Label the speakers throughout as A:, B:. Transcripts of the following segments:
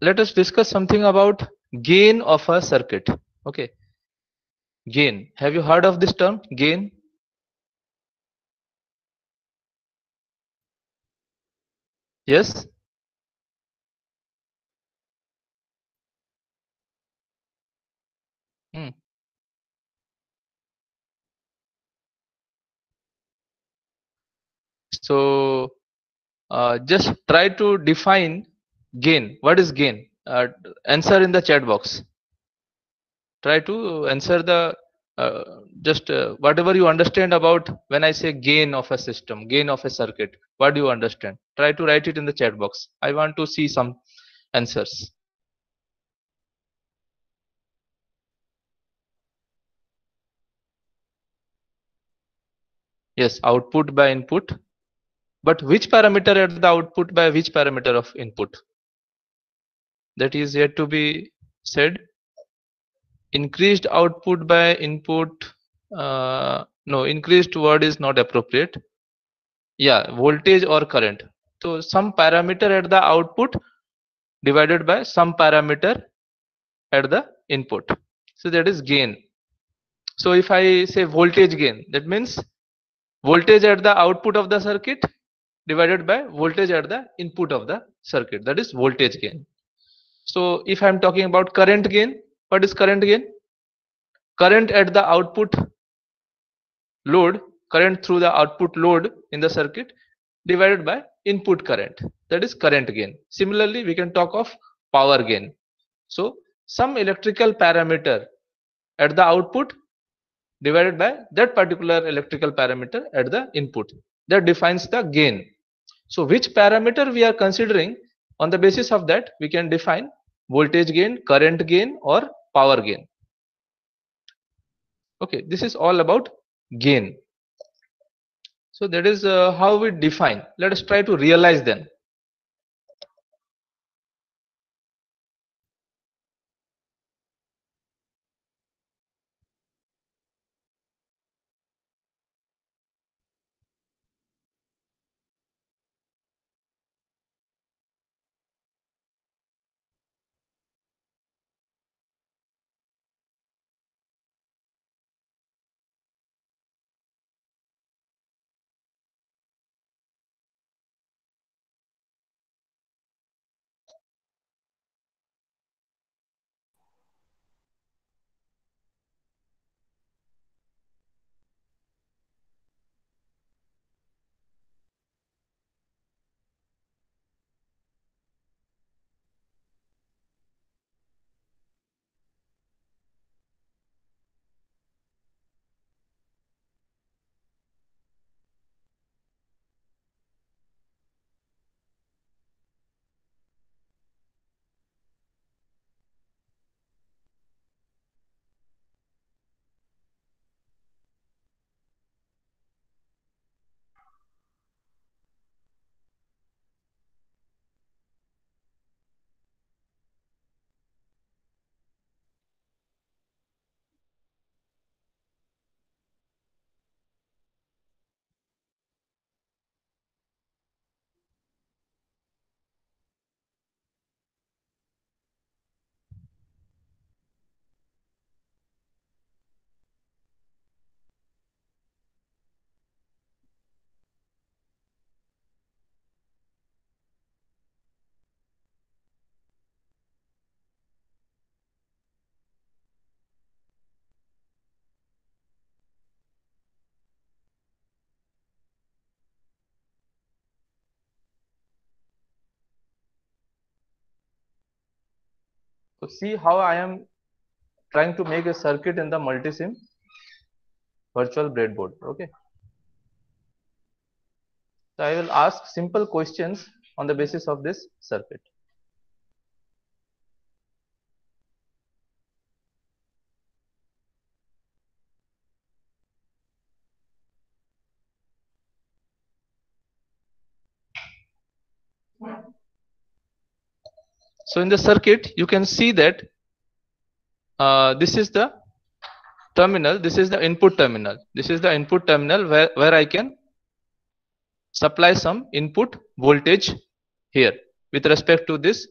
A: let us discuss something about gain of a circuit. Okay, gain. Have you heard of this term, gain? Yes. Hmm. So just try to define gain. What is gain? Answer in the chat box. Try to answer the just whatever you understand about when I say gain of a system, gain of a circuit. What do you understand? Try to write it in the chat box. I want to see some answers. Yes, output by input. But which parameter at the output by which parameter of input? That is yet to be said. Increased output by input. No, increased word is not appropriate. Yeah, voltage or current. So some parameter at the output divided by some parameter at the input. So that is gain. So if I say voltage gain, that means voltage at the output of the circuit divided by voltage at the input of the circuit. That is voltage gain. So if I am talking about current gain, what is current gain? Current at the output load, current through the output load in the circuit divided by input current. That is current gain. Similarly, we can talk of power gain. So some electrical parameter at the output divided by that particular electrical parameter at the input, that defines the gain. So which parameter we are considering, on the basis of that we can define voltage gain, current gain or power gain. Okay, this is all about gain. So that is how we define. Let us try to realize then. So see how I am trying to make a circuit in the multisim virtual breadboard. Okay, so I will ask simple questions on the basis of this circuit. So in the circuit you can see that this is the terminal, this is the input terminal, this is the input terminal where I can supply some input voltage here with respect to this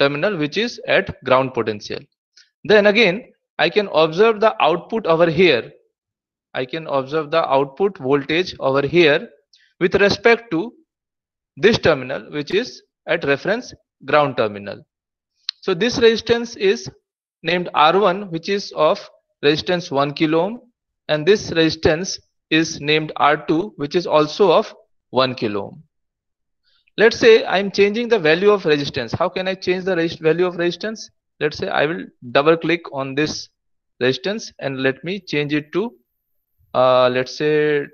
A: terminal which is at ground potential. Then again I can observe the output over here. I can observe the output voltage over here with respect to this terminal which is at reference ground terminal. So this resistance is named R1, which is of resistance 1 kilo ohm, and this resistance is named R2, which is also of 1 kilo ohm. Let's say I'm changing the value of resistance. How can I change the value of resistance? Let's say I will double click on this resistance and let me change it to let's say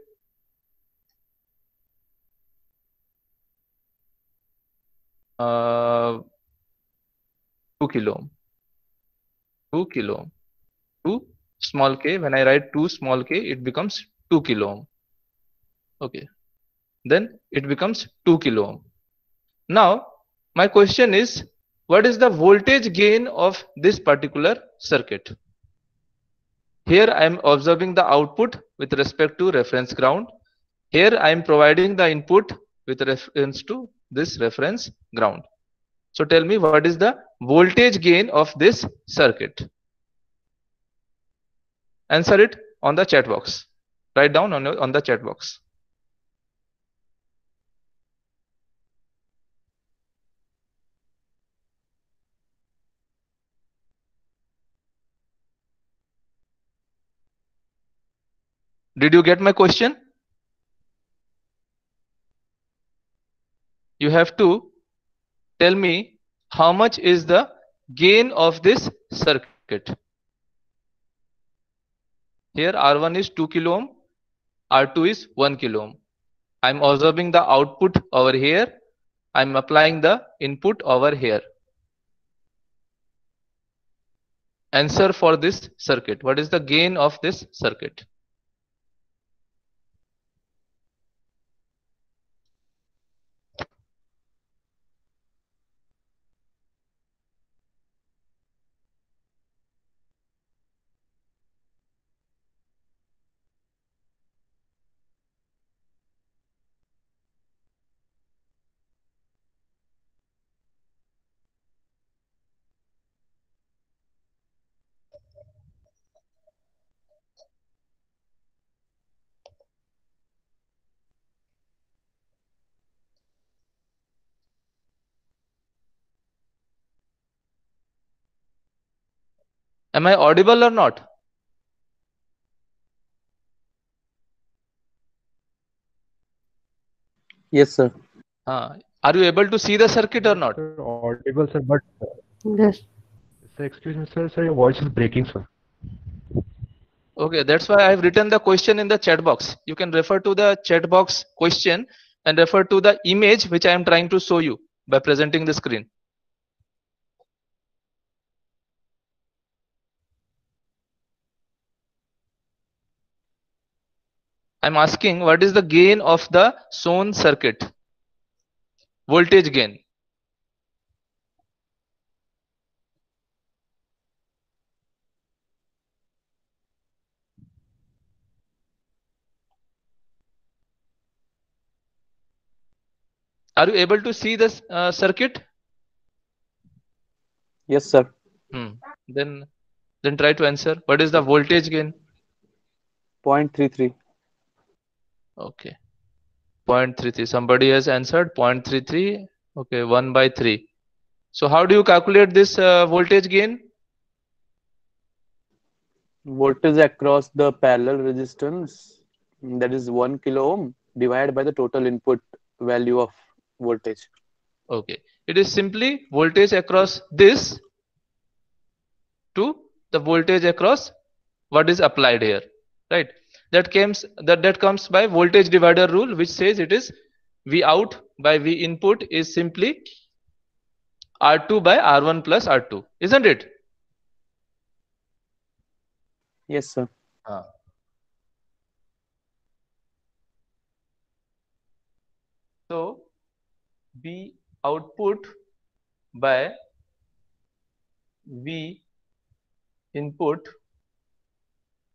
A: 2 kilo ohm. 2 kilo ohm. 2 small k. When I write 2 small k, it becomes 2 kilo ohm. Okay. Then it becomes 2 kilo ohm. Now my question is, what is the voltage gain of this particular circuit? Here I am observing the output with respect to reference ground. Here I am providing the input with reference to this reference ground. So tell me, what is the voltage gain of this circuit? Answer it on the chat box. Write down on the chat box. Did you get my question? You have to tell me how much is the gain of this circuit. Here R1 is 2 kilo ohm, R2 is 1 kilo ohm. I'm observing the output over here. I'm applying the input over here. Answer for this circuit. What is the gain of this circuit? Am I audible or not?
B: Yes, sir.
A: Are you able to see the circuit or not?
C: Sir, audible, sir, but
D: Yes.
C: sir, excuse me, sir, your voice is breaking, sir.
A: Okay, that's why I've written the question in the chat box. You can refer to the chat box question and refer to the image which I am trying to show you by presenting the screen. I'm asking, what is the gain of the shown circuit? Voltage gain. Are you able to see this circuit?
B: Yes, sir.
A: Then try to answer. What is the voltage gain?
B: 0.33.
A: Okay. 0.33. Somebody has answered 0.33. Okay, 1 by 3. So how do you calculate this voltage gain?
B: Voltage across the parallel resistance, that is 1 kilo ohm, divided by the total input value of voltage.
A: Okay. It is simply voltage across this to the voltage across what is applied here, right? That comes by voltage divider rule, which says it is V out by V input is simply R2 by R1 plus R2, isn't it?
B: Yes, sir.
A: So V output by V input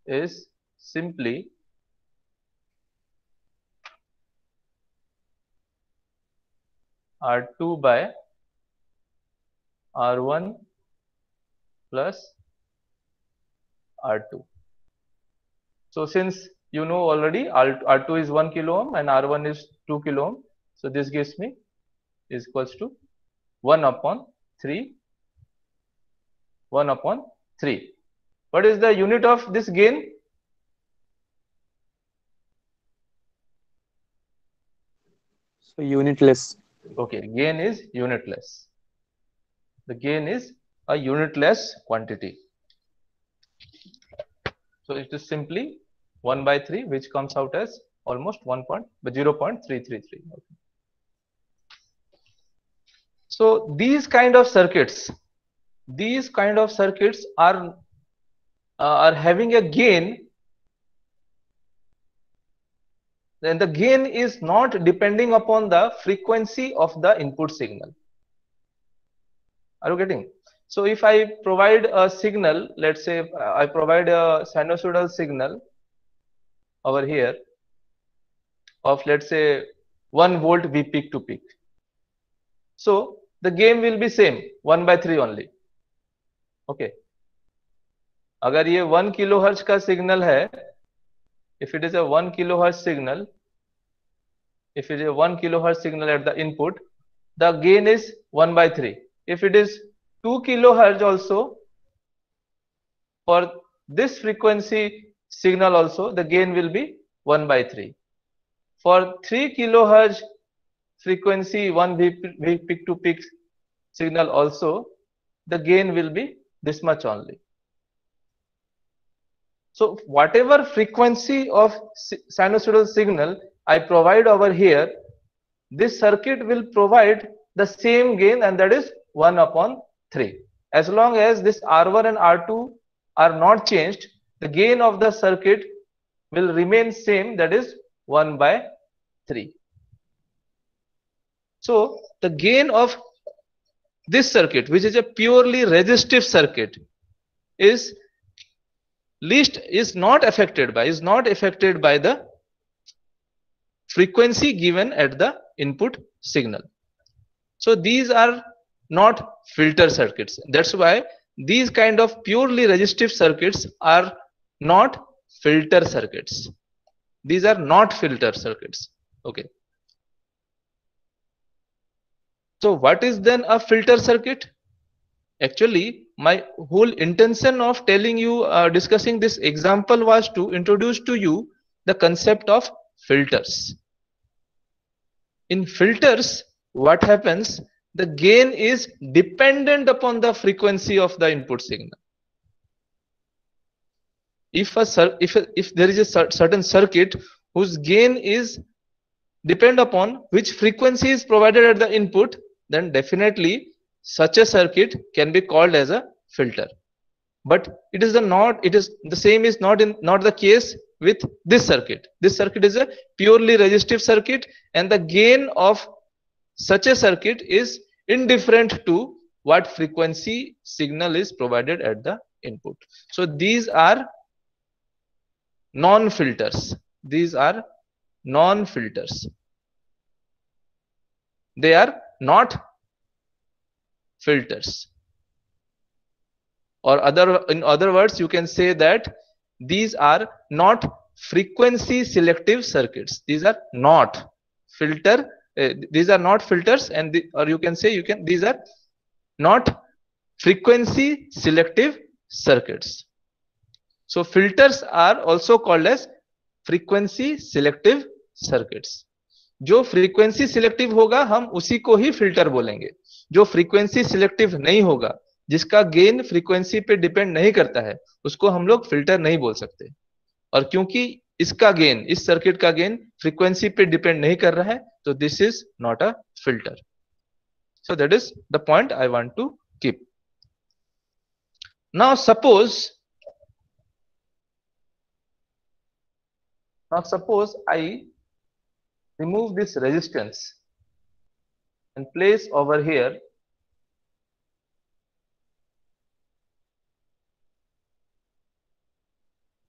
A: is simply R2 by R1 plus R2. So since you know already R2 is 1 kilo ohm and R1 is 2 kilo ohm, so this gives me is equals to 1 upon 3. 1 upon 3. What is the unit of this gain?
B: So unitless.
A: Okay, gain is unitless. The gain is a unitless quantity. So it is simply 1 by 3, which comes out as almost 0.333. Okay. So these kind of circuits are having a gain. Then the gain is not depending upon the frequency of the input signal. Are you getting? So if I provide a signal, let's say I provide a sinusoidal signal over here of, let's say, 1 volt V peak to peak. So the gain will be same, 1 by 3 only. Okay. अगर ये 1 kilohertz का signal है, if it is a 1 kilohertz signal, if it is a 1 kilohertz signal at the input, the gain is 1 by 3. If it is 2 kilohertz also, for this frequency signal also, the gain will be 1 by 3. For 3 kilohertz frequency 1 V peak to peak signal also, the gain will be this much only. So whatever frequency of sinusoidal signal I provide over here, this circuit will provide the same gain, and that is 1 upon 3. As long as this R1 and R2 are not changed, the gain of the circuit will remain same, that is 1 by 3. So the gain of this circuit, which is a purely resistive circuit, is not affected by the frequency given at the input signal. So these are not filter circuits. That's why these kind of purely resistive circuits are not filter circuits. These are not filter circuits. Okay. So what is then a filter circuit? Actually, my whole intention of telling you, discussing this example, was to introduce to you the concept of filters. In filters, what happens? The gain is dependent upon the frequency of the input signal. If there is a certain circuit whose gain is depend upon which frequency is provided at the input, then definitely such a circuit can be called as a filter. But it is the same is not the case with this circuit. This circuit is a purely resistive circuit, and the gain of such a circuit is indifferent to what frequency signal is provided at the input. So these are non-filters. These are non-filters. They are not filters. Or in other words, you can say that these are not frequency selective circuits. These are not filter. These are not filters, and or you can say these are not frequency selective circuits. So filters are also called as frequency selective circuits. जो frequency selective होगा हम उसी को ही filter बोलेंगे. जो frequency selective नहीं होगा, जिसका गेन फ्रीक्वेंसी पे डिपेंड नहीं करता है, उसको हम लोग फिल्टर नहीं बोल सकते. और क्योंकि इसका गेन, इस सर्किट का गेन फ्रीक्वेंसी पे डिपेंड नहीं कर रहा है, तो this is not a filter. So that is the point I want to keep. Now suppose I remove this resistance and place over here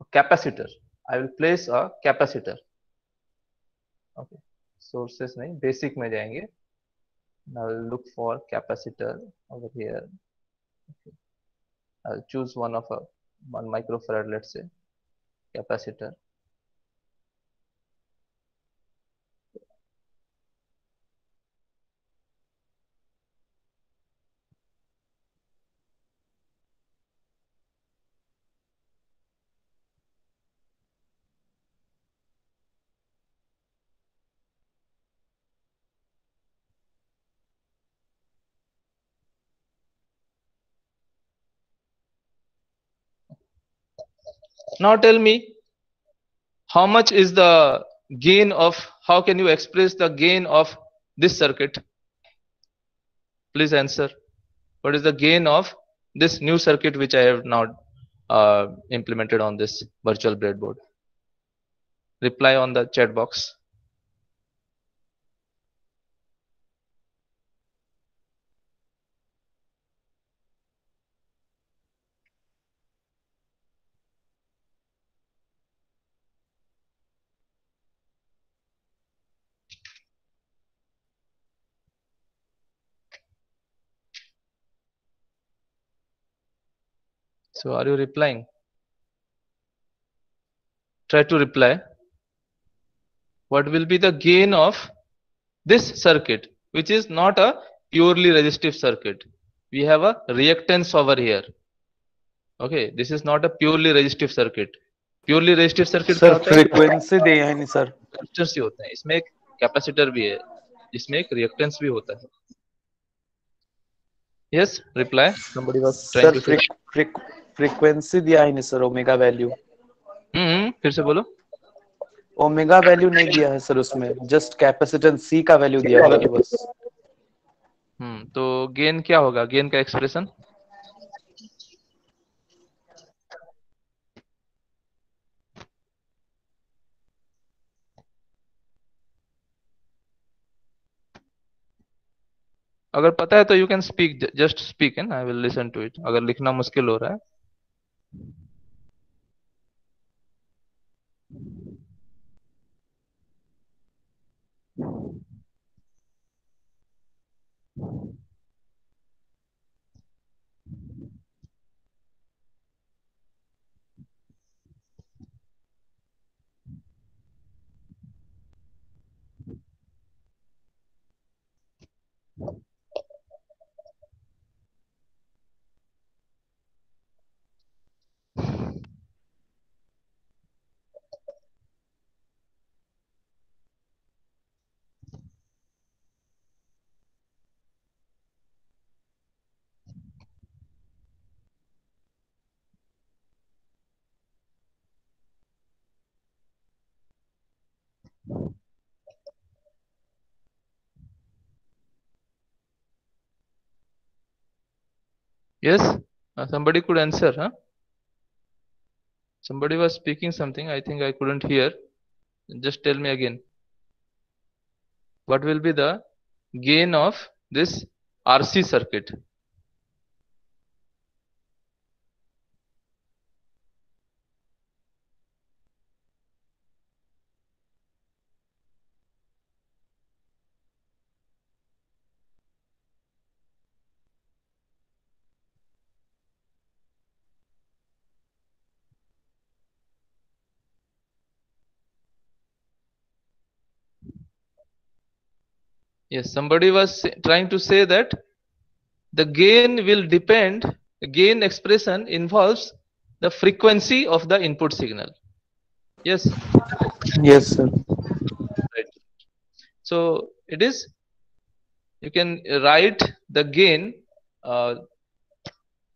A: a capacitor. I will place a capacitor. Okay, sources नहीं, basic में जाएंगे. Now I'll look for capacitor over here. Okay. I'll choose one of a 1 microfarad, let's say, capacitor. Now tell me, how much is the gain of, how can you express the gain of this circuit? Please answer. What is the gain of this new circuit which I have now implemented on this virtual breadboard? Reply on the chat box. So are you replying? Try to reply. What will be the gain of this circuit, which is not a purely resistive circuit? We have a reactance over here. Okay, this is not a purely resistive circuit. Purely resistive circuit क्या
B: sir
A: होता है?
B: Frequency दिया है नहीं sir.
A: Resistance ही होता है. इसमें एक कैपेसिटर भी है, जिसमें एक रिएक्टेंस भी होता है. Yes, reply. Somebody was trying
B: sir
A: to say.
B: Frequency दिया है नहीं सर. Omega value.
A: फिर से बोलो.
B: ओमेगा वैल्यू नहीं दिया है सर उसमें. जस्ट कैपेसिटेंस सी का वैल्यू दिया हुआ है बस.
A: तो गेन क्या होगा? गेन का एक्सप्रेशन अगर पता है तो you can speak, just speak and I will listen to it. अगर लिखना मुश्किल हो रहा है. Yes, somebody could answer, huh? Somebody was speaking something. I think I couldn't hear. Just tell me again. What will be the gain of this RC circuit? Yes, somebody was trying to say that the gain will depend, gain expression involves the frequency of the input signal. Yes.
B: Yes sir.
A: Right. So it is, you can write the gain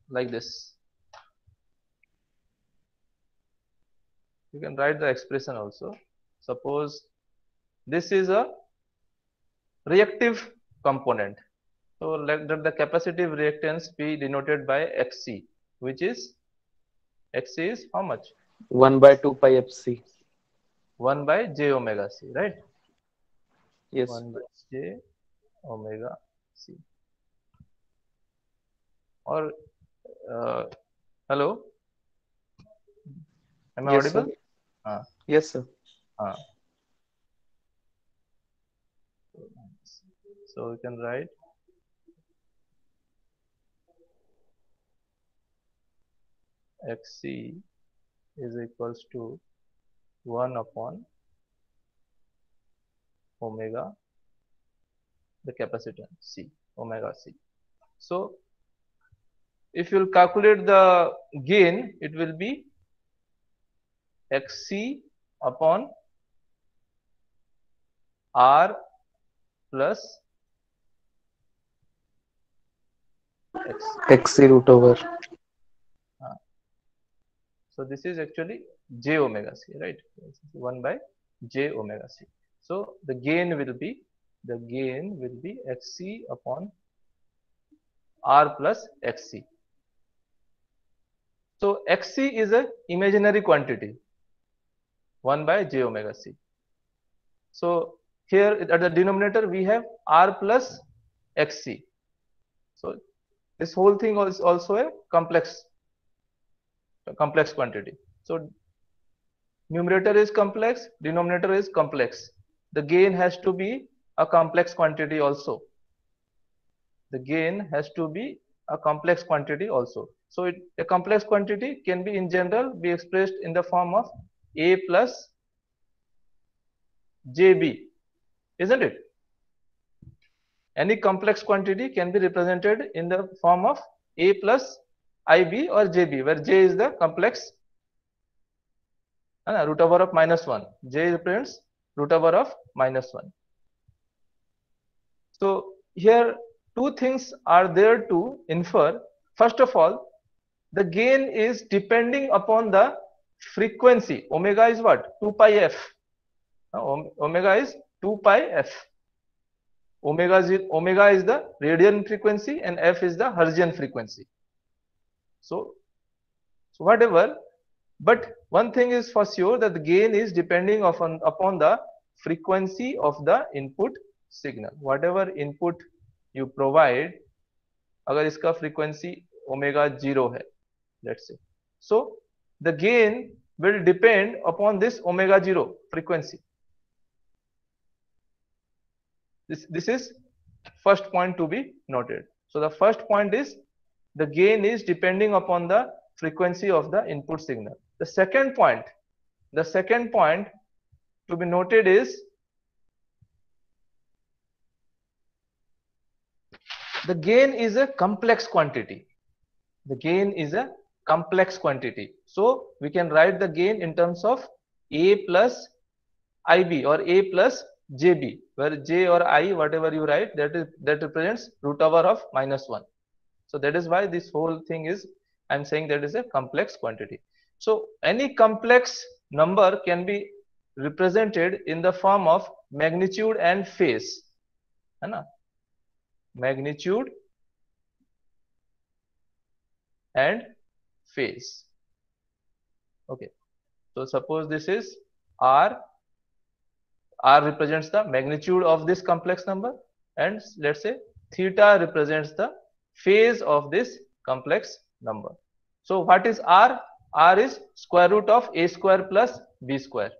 A: like this. You can write the expression also. Suppose this is a reactive component. So let the capacitive reactance be denoted by Xc, which is, Xc is how much?
B: 1/2 pi fc.
A: 1 by j omega c, right?
B: Yes.
A: 1 by j omega c. Or hello, am I
B: Yes,
A: audible?
B: sir. Yes sir.
A: So you can write Xc is equals to 1 upon omega the capacitance C, omega C. So if you will calculate the gain, it will be Xc upon R plus X.
B: XC root over.
A: So this is actually j omega c, right? 1 by j omega c. So the gain will be Xc upon R plus Xc. So Xc is a imaginary quantity, 1 by j omega c. So here at the denominator we have R plus Xc. So this whole thing is also a complex quantity. So numerator is complex, denominator is complex. The gain has to be a complex quantity also. The gain has to be a complex quantity also. So a complex quantity can be in general be expressed in the form of A plus JB, isn't it? Any complex quantity can be represented in the form of A plus IB or JB, where J is the complex root over of -1. J represents root over of -1. So here two things are there to infer. First of all, the gain is depending upon the frequency. Omega is what? 2 pi f. Omega is 2 pi f. Omega is the radian frequency and f is the Hertzian frequency. So whatever, but one thing is for sure that the gain is depending upon the frequency of the input signal. Whatever input you provide, अगर इसका frequency omega 0 है, let's say, so the gain will depend upon this omega 0 frequency. This is first point to be noted. So the first point is the gain is depending upon the frequency of the input signal. The second point to be noted is the gain is a complex quantity. The gain is a complex quantity. So we can write the gain in terms of A plus IB or A plus JB, where J or I, whatever you write, that represents root over of -1. So that is why this whole thing is, I'm saying that is a complex quantity. So any complex number can be represented in the form of magnitude and phase. Magnitude and phase. Okay. So suppose this is R. R represents the magnitude of this complex number, and let's say theta represents the phase of this complex number. So what is R? R is square root of A square plus B square.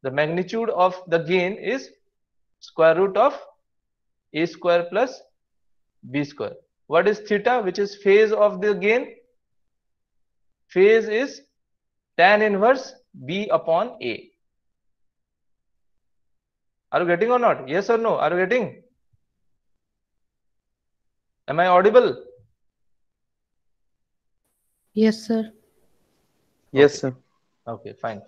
A: The magnitude of the gain is square root of A square plus B square. What is theta, which is phase of the gain? Phase is tan inverse B upon A. Are you getting or not? Yes or no? Are you getting? Am I audible?
D: Yes, sir.
B: Yes, sir.
A: Okay, fine.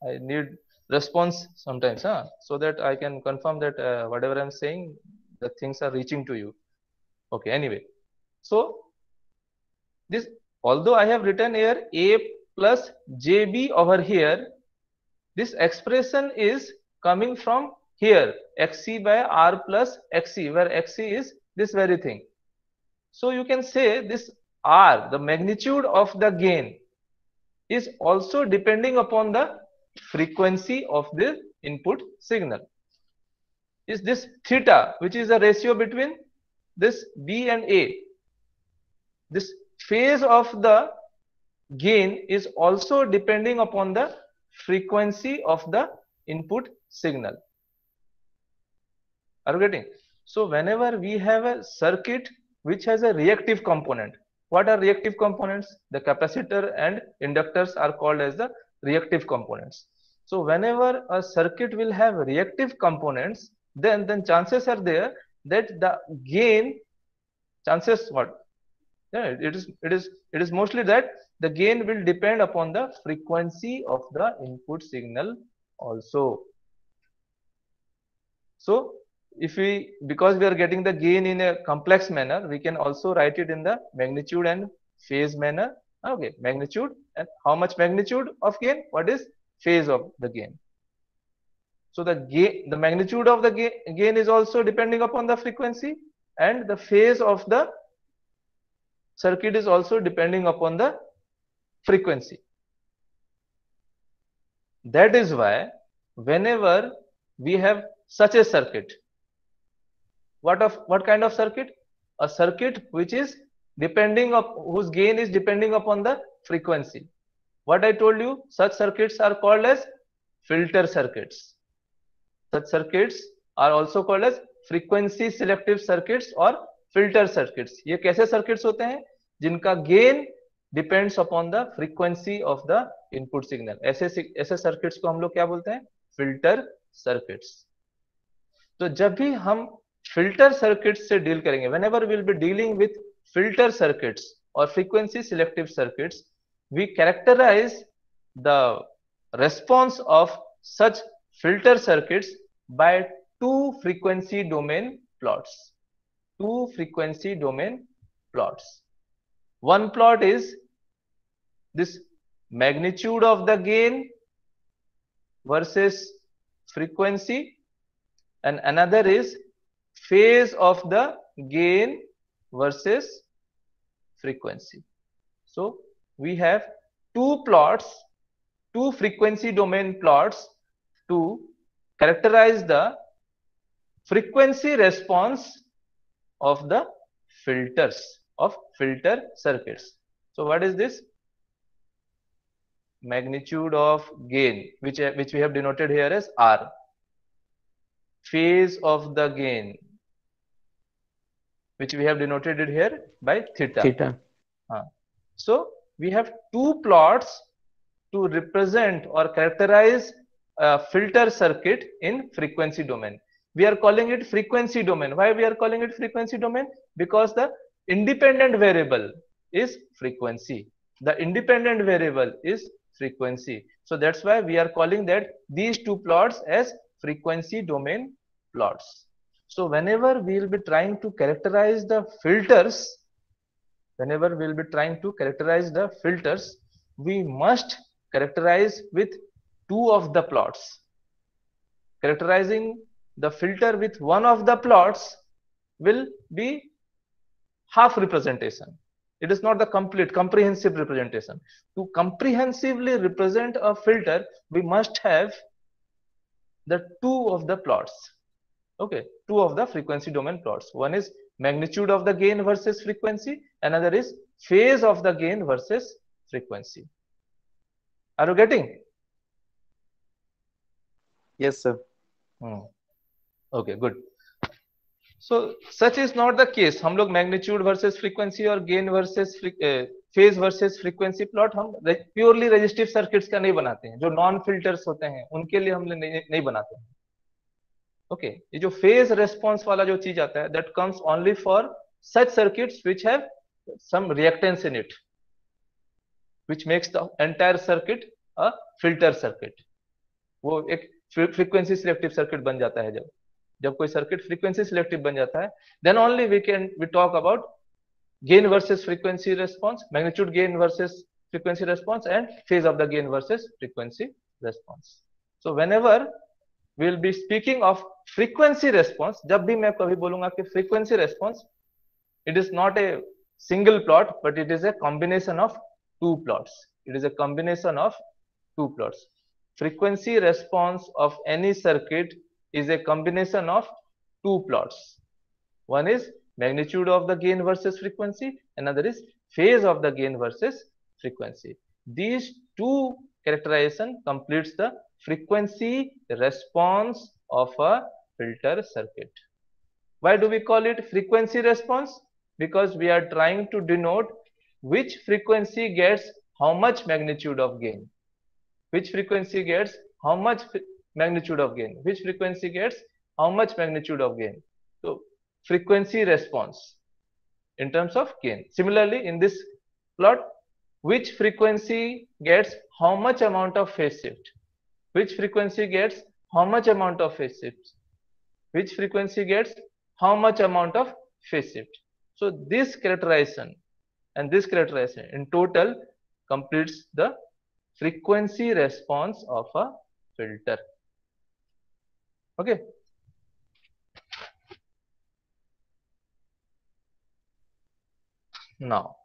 A: I need response sometimes, so that I can confirm that whatever I'm saying, the things are reaching to you. Okay, anyway. So this, although I have written here A plus JB over here, this expression is coming from here, XC by R plus XC, where XC is this very thing. So you can say this R, the magnitude of the gain, is also depending upon the frequency of the input signal. Is this theta, which is the ratio between this B and A. This phase of the gain is also depending upon the frequency of the input signal. Are you getting? So whenever we have a circuit which has a reactive component, What are reactive components? The capacitor and inductors are called as the reactive components. So whenever a circuit will have reactive components, then chances are there that the gain, chances what? Yeah, it is mostly that the gain will depend upon the frequency of the input signal also. So if we, because we are getting the gain in a complex manner, we can also write it in the magnitude and phase manner. Okay, magnitude, and how much magnitude of gain? What is phase of the gain? So the gain, the magnitude of the gain is also depending upon the frequency, and the phase of the circuit is also depending upon the frequency. That is why whenever we have such a circuit, what kind of circuit? A circuit which is depending up, whose gain is depending upon the frequency. What I told you, such circuits are called as filter circuits. Such circuits are also called as frequency selective circuits or filter circuits. ये कैसे circuits होते हैं? जिनका gain depends upon the frequency of the input signal. ऐसे circuits को हम लोग क्या बोलते हैं? Filter circuits. तो जब भी हम filter circuits से deal करेंगे, whenever we will be dealing with filter circuits or frequency selective circuits, we characterize the response of such filter circuits by two frequency domain plots. Two frequency domain plots. One plot is this magnitude of the gain versus frequency, and another is phase of the gain versus frequency. So we have two plots, two frequency domain plots to characterize the frequency response of the filters, of filter circuits. So what is this? Magnitude of gain, which we have denoted here as R. Phase of the gain, which we have denoted it here by theta.
B: Theta.
A: So we have two plots to represent or characterize a filter circuit in frequency domain. We are calling it frequency domain. Why we are calling it frequency domain? Because the independent variable is frequency. The independent variable is frequency. So that's why we are calling that these two plots as frequency domain plots. So whenever we will be trying to characterize the filters, we must characterize with two of the plots. Characterizing the filter with one of the plots will be half representation. It is not the complete comprehensive representation. To comprehensively represent a filter, we must have the two of the plots. Okay, two of the frequency domain plots. One is magnitude of the gain versus frequency, another is phase of the gain versus frequency. Are you getting?
B: Yes, sir.
A: Okay, good. So such is not the case. हम लोग magnitude versus frequency और gain versus phase versus frequency plot हम purely resistive circuits का नहीं बनाते हैं. जो non filters होते हैं उनके लिए हम नहीं बनाते हैं. Okay, ये जो phase response वाला जो चीज आता है, that comes only for such circuits which have some reactance in it, which makes the entire circuit a filter circuit. वो एक frequency selective circuit बन जाता है जब कोई circuit frequency selective बन जाता है, then only we talk about gain versus frequency response, magnitude gain versus frequency response, and phase of the gain versus frequency response. So whenever we will be speaking of frequency response, जब भी मैं कभी बोलूंगा कि frequency response, it is not a single plot, but it is a combination of two plots. It is a combination of two plots. Frequency response of any circuit is a combination of two plots. One is magnitude of the gain versus frequency, another is phase of the gain versus frequency. These two characterization completes the frequency response of a filter circuit. Why do we call it frequency response? Because we are trying to denote which frequency gets how much magnitude of gain? Which frequency gets how much magnitude of gain? Which frequency gets how much magnitude of gain? So frequency response in terms of gain. Similarly, in this plot, which frequency gets how much amount of phase shift? Which frequency gets how much amount of phase shift? Which frequency gets how much amount of phase shift? So this characterization and this characterization in total completes the frequency response of a filter. Okay. Now,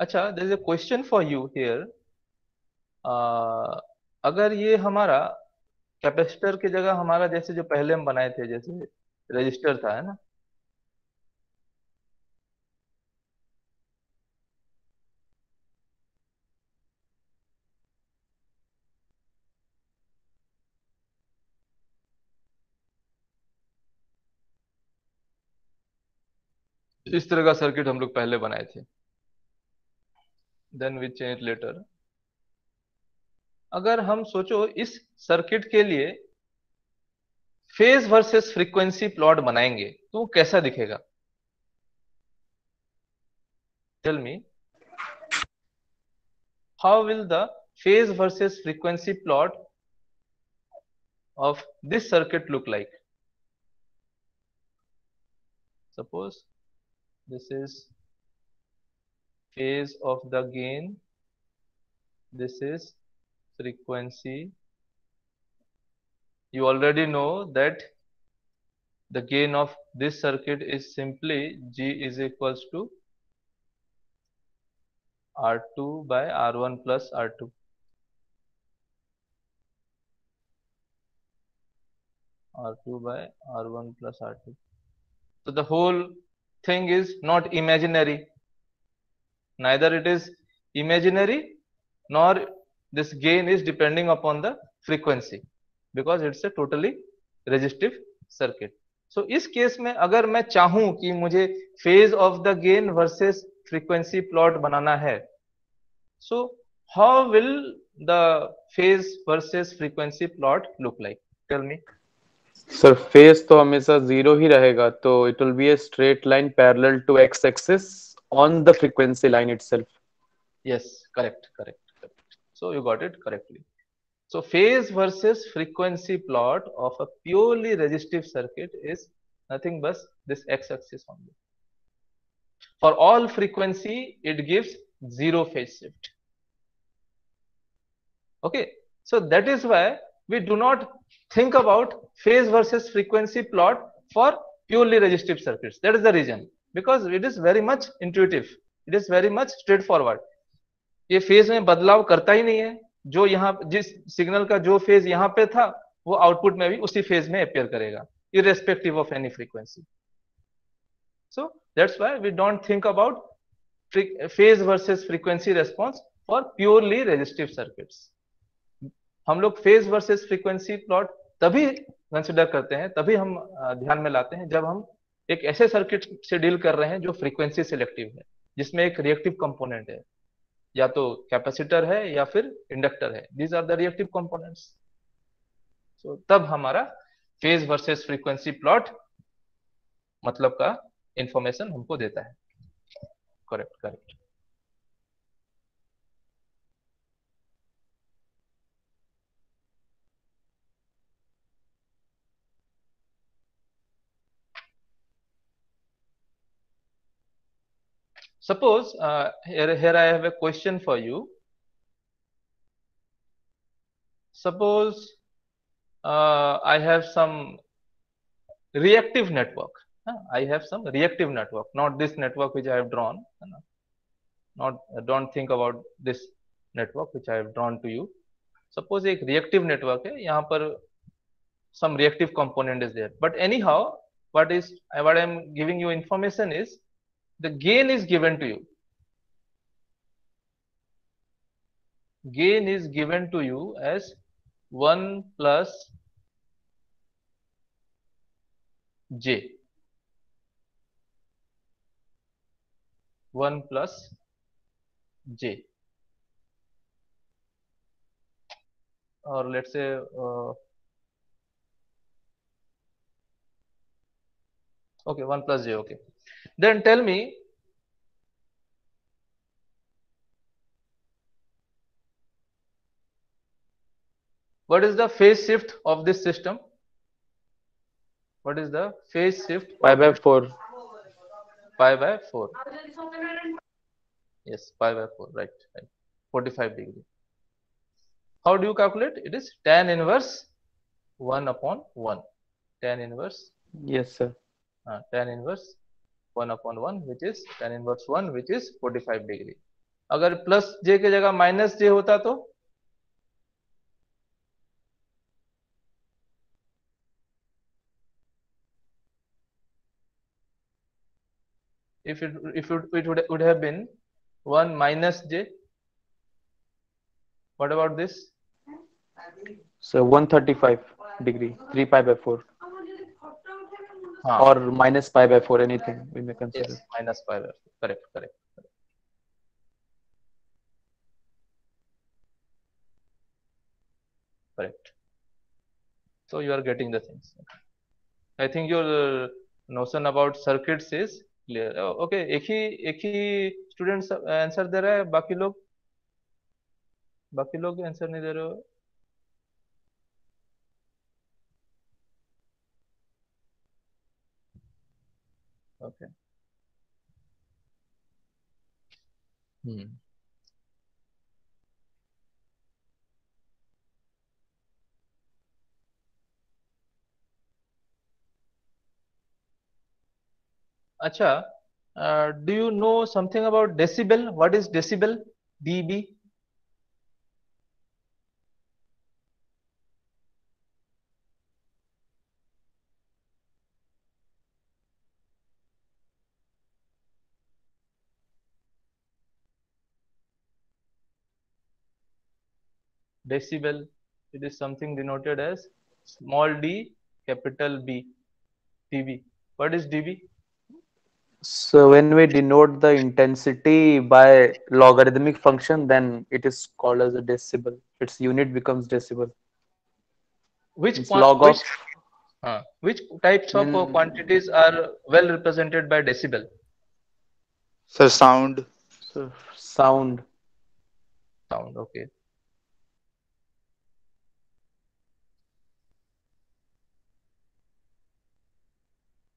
A: अच्छा, there is a question for you here. अगर ये हमारा capacitor की जगह हमारा जैसे जो पहले हम बनाए थे जैसे रजिस्टर था, है ना, इस तरह का सर्किट हम लोग पहले बनाए थे, देन वी चेंज लेटर. अगर हम सोचो इस सर्किट के लिए फेज वर्सेस फ्रीक्वेंसी प्लॉट बनाएंगे तो वो कैसा दिखेगा? Tell me, how will the phase versus frequency plot of this circuit look like? Suppose this is phase of the gain, this is frequency. You already know that the gain of this circuit is simply G is equals to R2 by R1 plus R2. R2 by R1 plus R2. So the whole thing is not imaginary. Neither it is imaginary nor this gain is depending upon the frequency because it's a totally resistive circuit. So इस case में अगर मैं चाहूं कि मुझे phase of the gain versus frequency plot बनाना है, so how will the phase versus frequency plot look like? Tell me.
B: Sir phase तो हमेशा 0 ही रहेगा, तो it will be a straight line parallel to X axis on the frequency line itself.
A: Yes, correct. So you got it correctly. So phase versus frequency plot of a purely resistive circuit is nothing but this x-axis only. For all frequency, it gives 0 phase shift. Okay, so that is why we do not think about phase versus frequency plot for purely resistive circuits. That is the reason, because it is very much intuitive. It is very much straightforward. ये phase में बदलाव करता ही नहीं है. जो यहाँ जिस signal का जो फेज यहाँ पे था वो आउटपुट में भी उसी फेज में अपीयर करेगा irrespective of any frequency. So that's why we don't think about phase versus frequency response for purely resistive circuits. हम लोग फेज वर्सेस फ्रीक्वेंसी प्लॉट तभी कंसिडर करते हैं, तभी हम ध्यान में लाते हैं जब हम एक ऐसे सर्किट से डील कर रहे हैं जो फ्रीक्वेंसी सिलेक्टिव है, जिसमें एक रिएक्टिव कंपोनेंट है, या तो कैपेसिटर है या फिर इंडक्टर है. These are the reactive components. So तब हमारा फेज वर्सेस फ्रीक्वेंसी प्लॉट मतलब का इंफॉर्मेशन हमको देता है. Correct. Suppose here I have a question for you. Suppose I have some reactive network. I have some reactive network, not this network which I have drawn. not don't think about this network which I have drawn to you. Suppose एक reactive network है, यहाँ पर some reactive component is there, but anyhow what I am giving you information is the gain is given to you. Gain is given to you as 1 plus j, 1 plus j, or let's say okay, 1 plus j. Okay, then tell me what is the phase shift of this system. What is the phase shift?
B: Pi by 4.
A: Pi by 4. Yes, pi by 4, right, 45 degree. How do you calculate? It is tan inverse 1 upon 1. Tan inverse,
B: Yes, sir.
A: tan inverse 1 upon 1, which is tan inverse 1, which is 45 degree. अगर plus j के जगह minus j होता तो it would have been 1 minus j. What about this?
B: So 135 degree, 3 pi by 4. Or minus pi by 4, anything we may consider.
A: Yes, minus pi by 4. Correct, correct. Correct. So you are getting the things. I think your notion about circuits is clear. Okay, एक ही students answer दे रहा है, बाकी लोग answer नहीं दे रहे हो. Okay. Acha, do you know something about decibel? What is decibel? dB. Decibel, it is something denoted as small d, capital B, dB. What is dB?
B: So when we denote the intensity by logarithmic function, then it is called as a decibel. Its unit becomes decibel.
A: Which
B: It's log of
A: which types of quantities are well represented by decibel?
D: Sir, sound.
B: sound.
A: Sound, okay.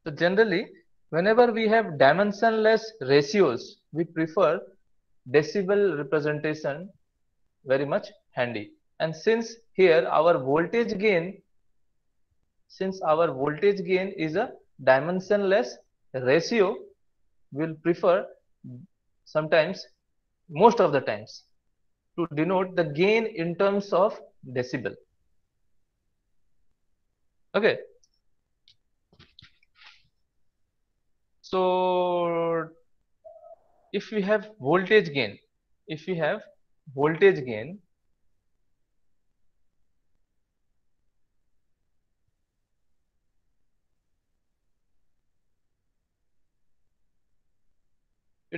A: So generally, whenever we have dimensionless ratios, we prefer decibel representation very much handy. And since here our voltage gain, is a dimensionless ratio, we'll prefer sometimes, most of the times, to denote the gain in terms of decibel. Okay. So if we have voltage gain, it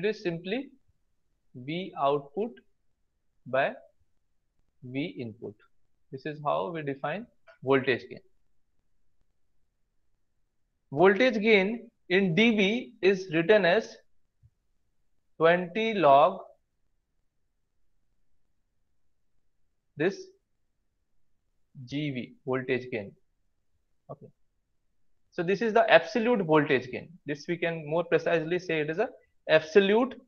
A: is simply V output by V input. This is how we define voltage gain. Voltage gain in dB is written as 20 log this GV, voltage gain. Okay. So this is the absolute voltage gain. This we can more precisely say it is a absolute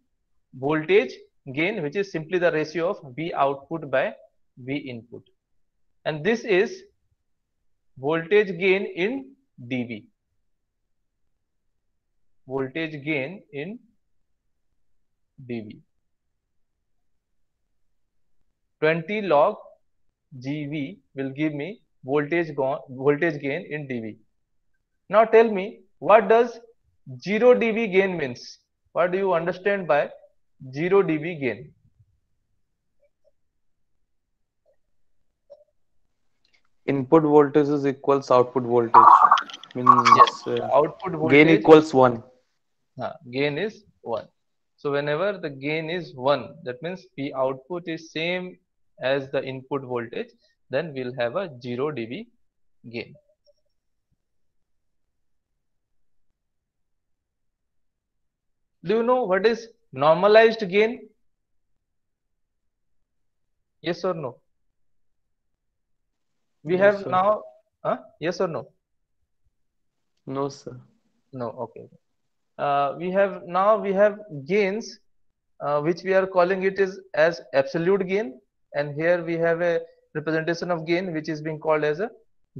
A: voltage gain, which is simply the ratio of V output by V input. And this is voltage gain in dB. Voltage gain in dB. 20 log GV will give me voltage gain in dV. Now tell me, what does 0 dB gain means? What do you understand by 0 dB gain?
B: Input voltage is equals output voltage.
A: Yes,
B: Means
A: the output
B: gain
A: voltage,
B: equals 1.
A: gain is 1. So whenever the gain is 1, that means P output is same as the input voltage, then we'll have a 0 dB gain. Do you know what is normalized gain? Yes or no? We
B: No,
A: have
B: sir.
A: now, yes or no?
B: No, sir.
A: No, okay. We have gains, which we are calling it is as absolute gain, and here we have a representation of gain which is being called as a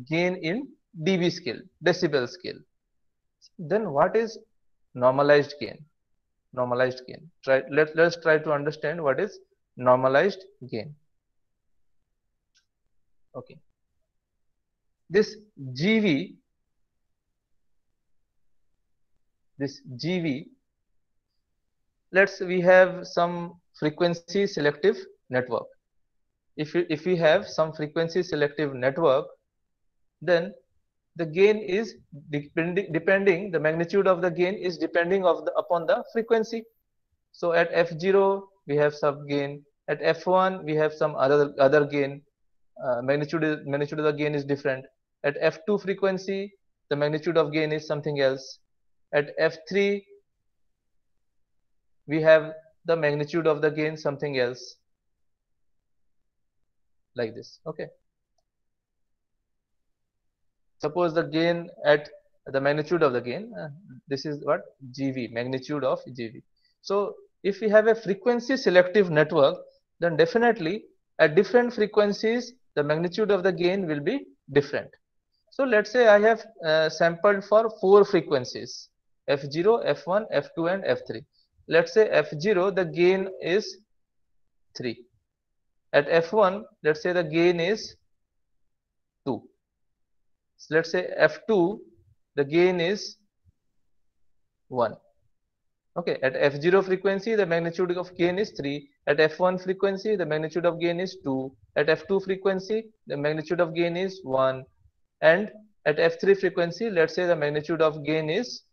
A: gain in dB scale, decibel scale. Then what is normalized gain? Normalized gain. Let's try to understand what is normalized gain. Okay. This GV, this GV, we have some frequency selective network. If we have some frequency selective network, then the gain is depending, the magnitude of the gain is depending upon the frequency. So at f0 we have some gain, at f1 we have some other gain. Magnitude of the gain is different. At f2 frequency the magnitude of gain is something else. At f3 we have the magnitude of the gain something else, like this. Okay, suppose the gain at the magnitude of the gain, this is what GV, magnitude of GV. So if we have a frequency selective network, then definitely at different frequencies the magnitude of the gain will be different. So let's say I have sampled for 4 frequencies, f0, f1, f2 and f3. Let's say f0 the gain is 3. At f1 let's say the gain is 2. So let's say f2 the gain is 1. Okay, at f0 frequency the magnitude of gain is 3. At f1 frequency the magnitude of gain is 2. At f2 frequency the magnitude of gain is 1. And at f3 frequency let's say the magnitude of gain is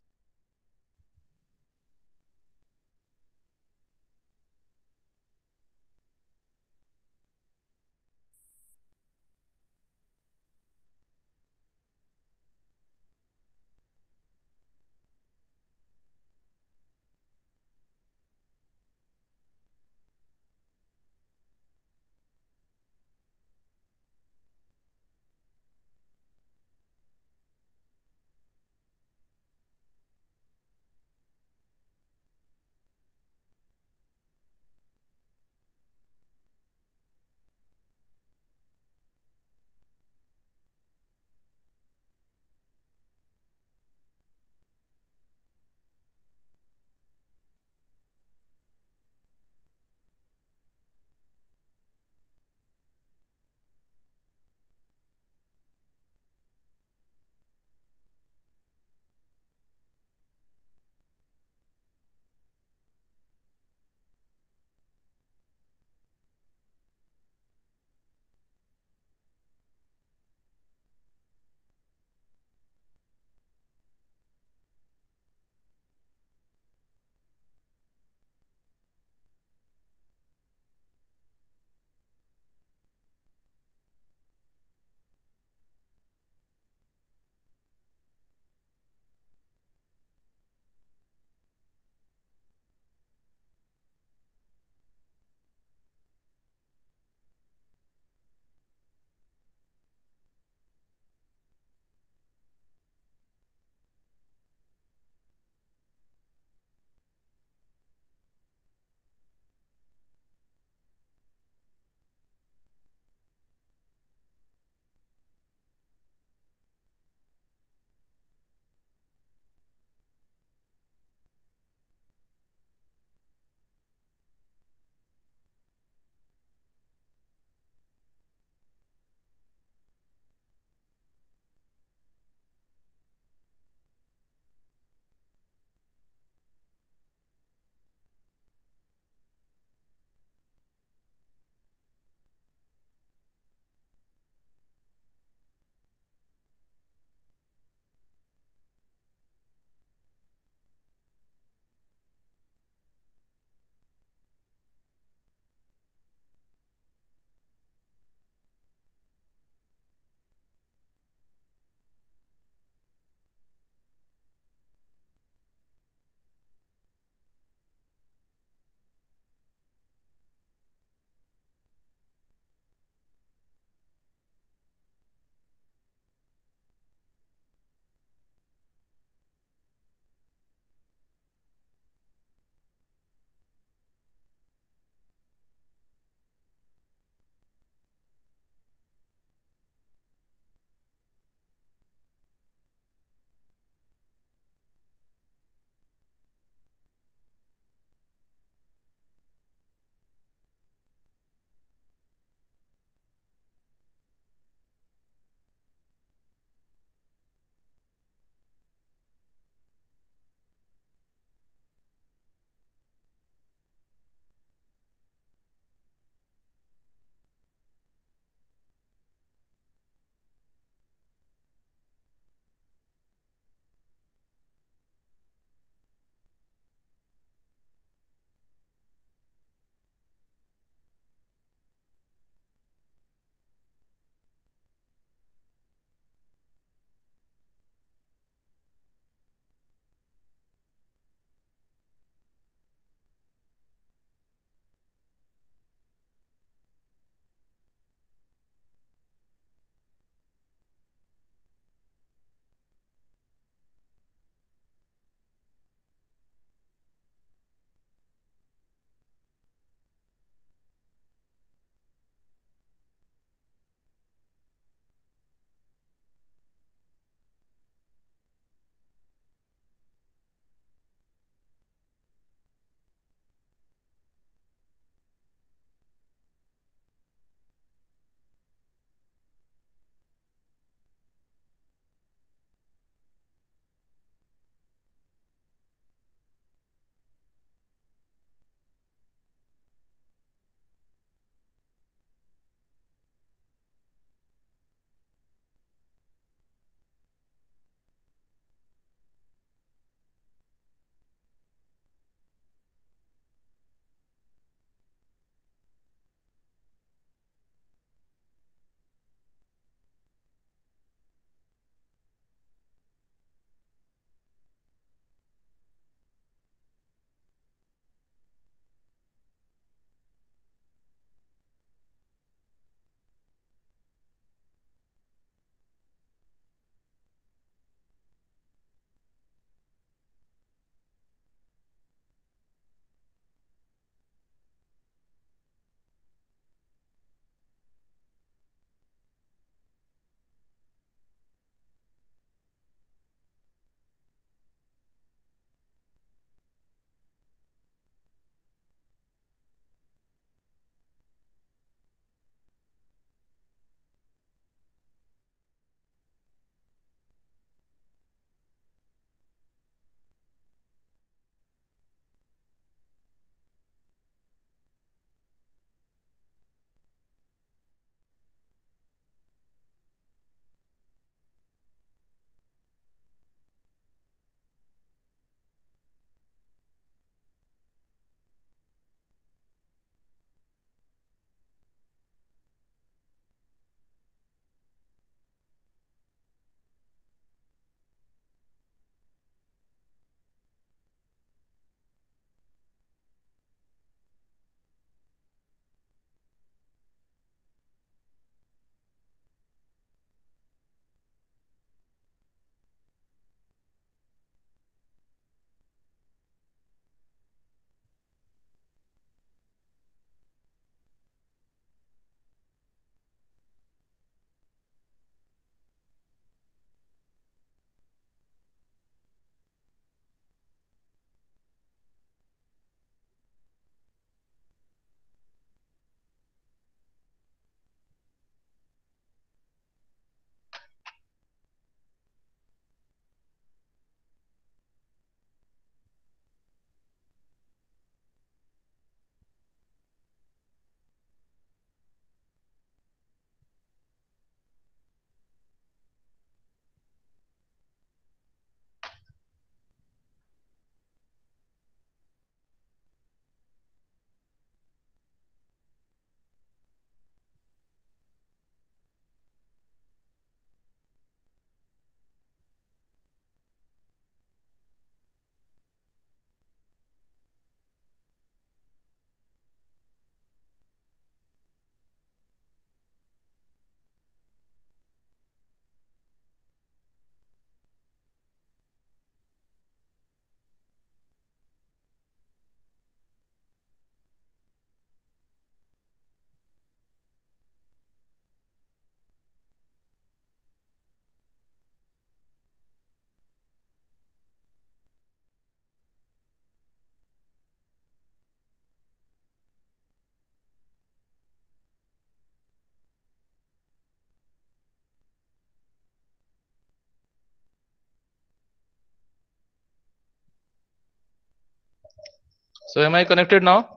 A: So am I connected now?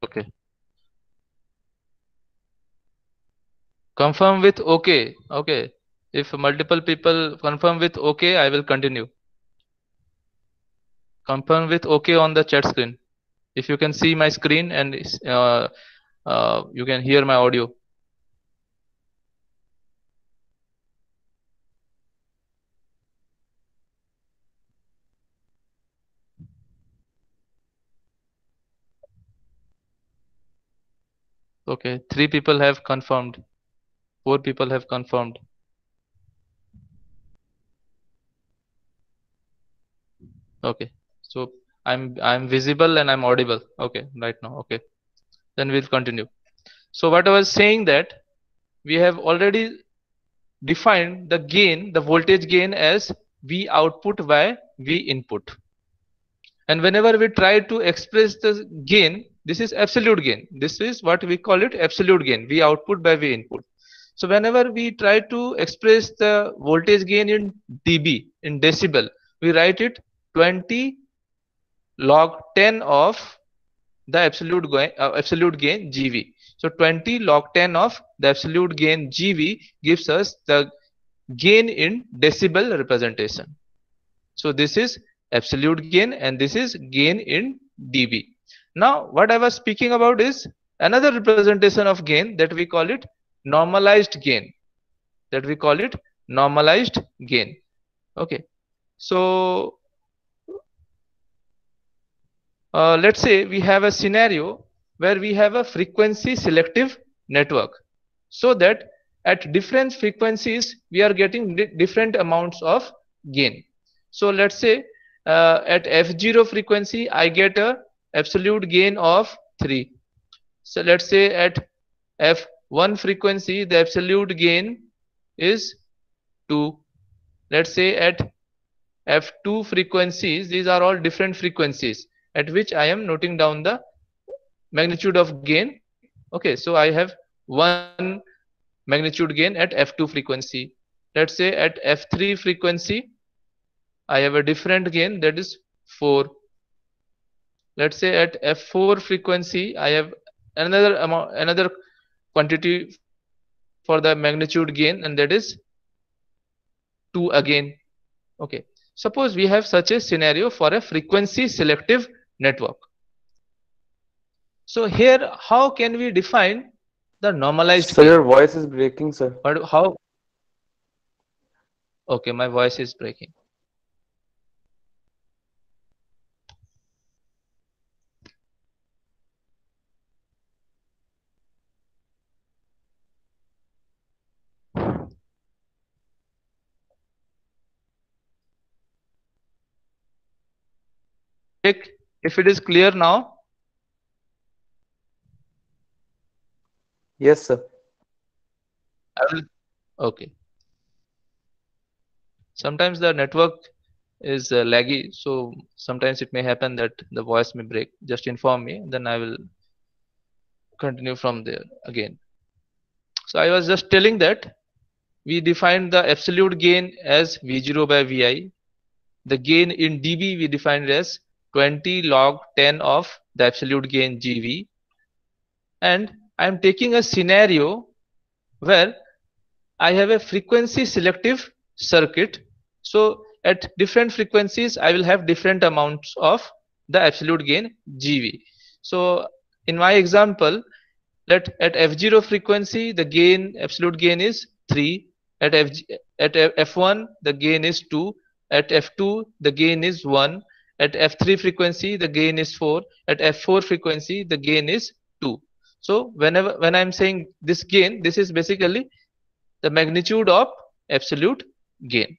A: Okay. Confirm with OK. Okay. If multiple people confirm with OK, I will continue. Confirm with OK on the chat screen. If you can see my screen and you can hear my audio. Okay. 3 people have confirmed. 4 people have confirmed. Okay. So I'm visible and I'm audible. Okay. Right now. Okay. Then we'll continue. So what I was saying that we have already defined the gain, the voltage gain as V output by V input. And whenever we try to express the gain, this is absolute gain. This is what we call it absolute gain, V output by V input. So whenever we try to express the voltage gain in dB, in decibel, we write it 20 log 10 of the absolute gain GV. So 20 log 10 of the absolute gain GV gives us the gain in decibel representation. So this is absolute gain and this is gain in dB. Now what I was speaking about is another representation of gain that we call it normalized gain. Okay. So let's say we have a scenario where we have a frequency selective network, so that at different frequencies we are getting different amounts of gain. So let's say at f0 frequency I get a absolute gain of 3. So let's say at f1 frequency the absolute gain is 2. Let's say at f2 frequencies, these are all different frequencies at which I am noting down the magnitude of gain. Okay, so I have 1 magnitude gain at f2 frequency. Let's say at f3 frequency I have a different gain, that is 4. Let's say at f4 frequency I have another quantity for the magnitude gain, and that is 2 again. Okay, suppose we have such a scenario for a frequency selective network. So here how can we define the normalized
B: So
A: gain?
B: your voice is breaking, sir.
A: But how? Okay, my voice is breaking. Check if it is clear now.
B: Yes, sir.
A: Okay. Sometimes the network is laggy, so sometimes it may happen that the voice may break. Just inform me, then I will continue from there again. So I was just telling that we defined the absolute gain as V0 by Vi. The gain in dB we defined as 20 log 10 of the absolute gain GV. And I am taking a scenario where I have a frequency selective circuit. So at different frequencies I will have different amounts of the absolute gain GV. So in my example, at f0 frequency the gain, absolute gain is 3. At f1 the gain is 2. At f2 the gain is 1. At f3 frequency the gain is 4. At f4 frequency the gain is 2. So when I'm saying this gain, this is basically the magnitude of absolute gain.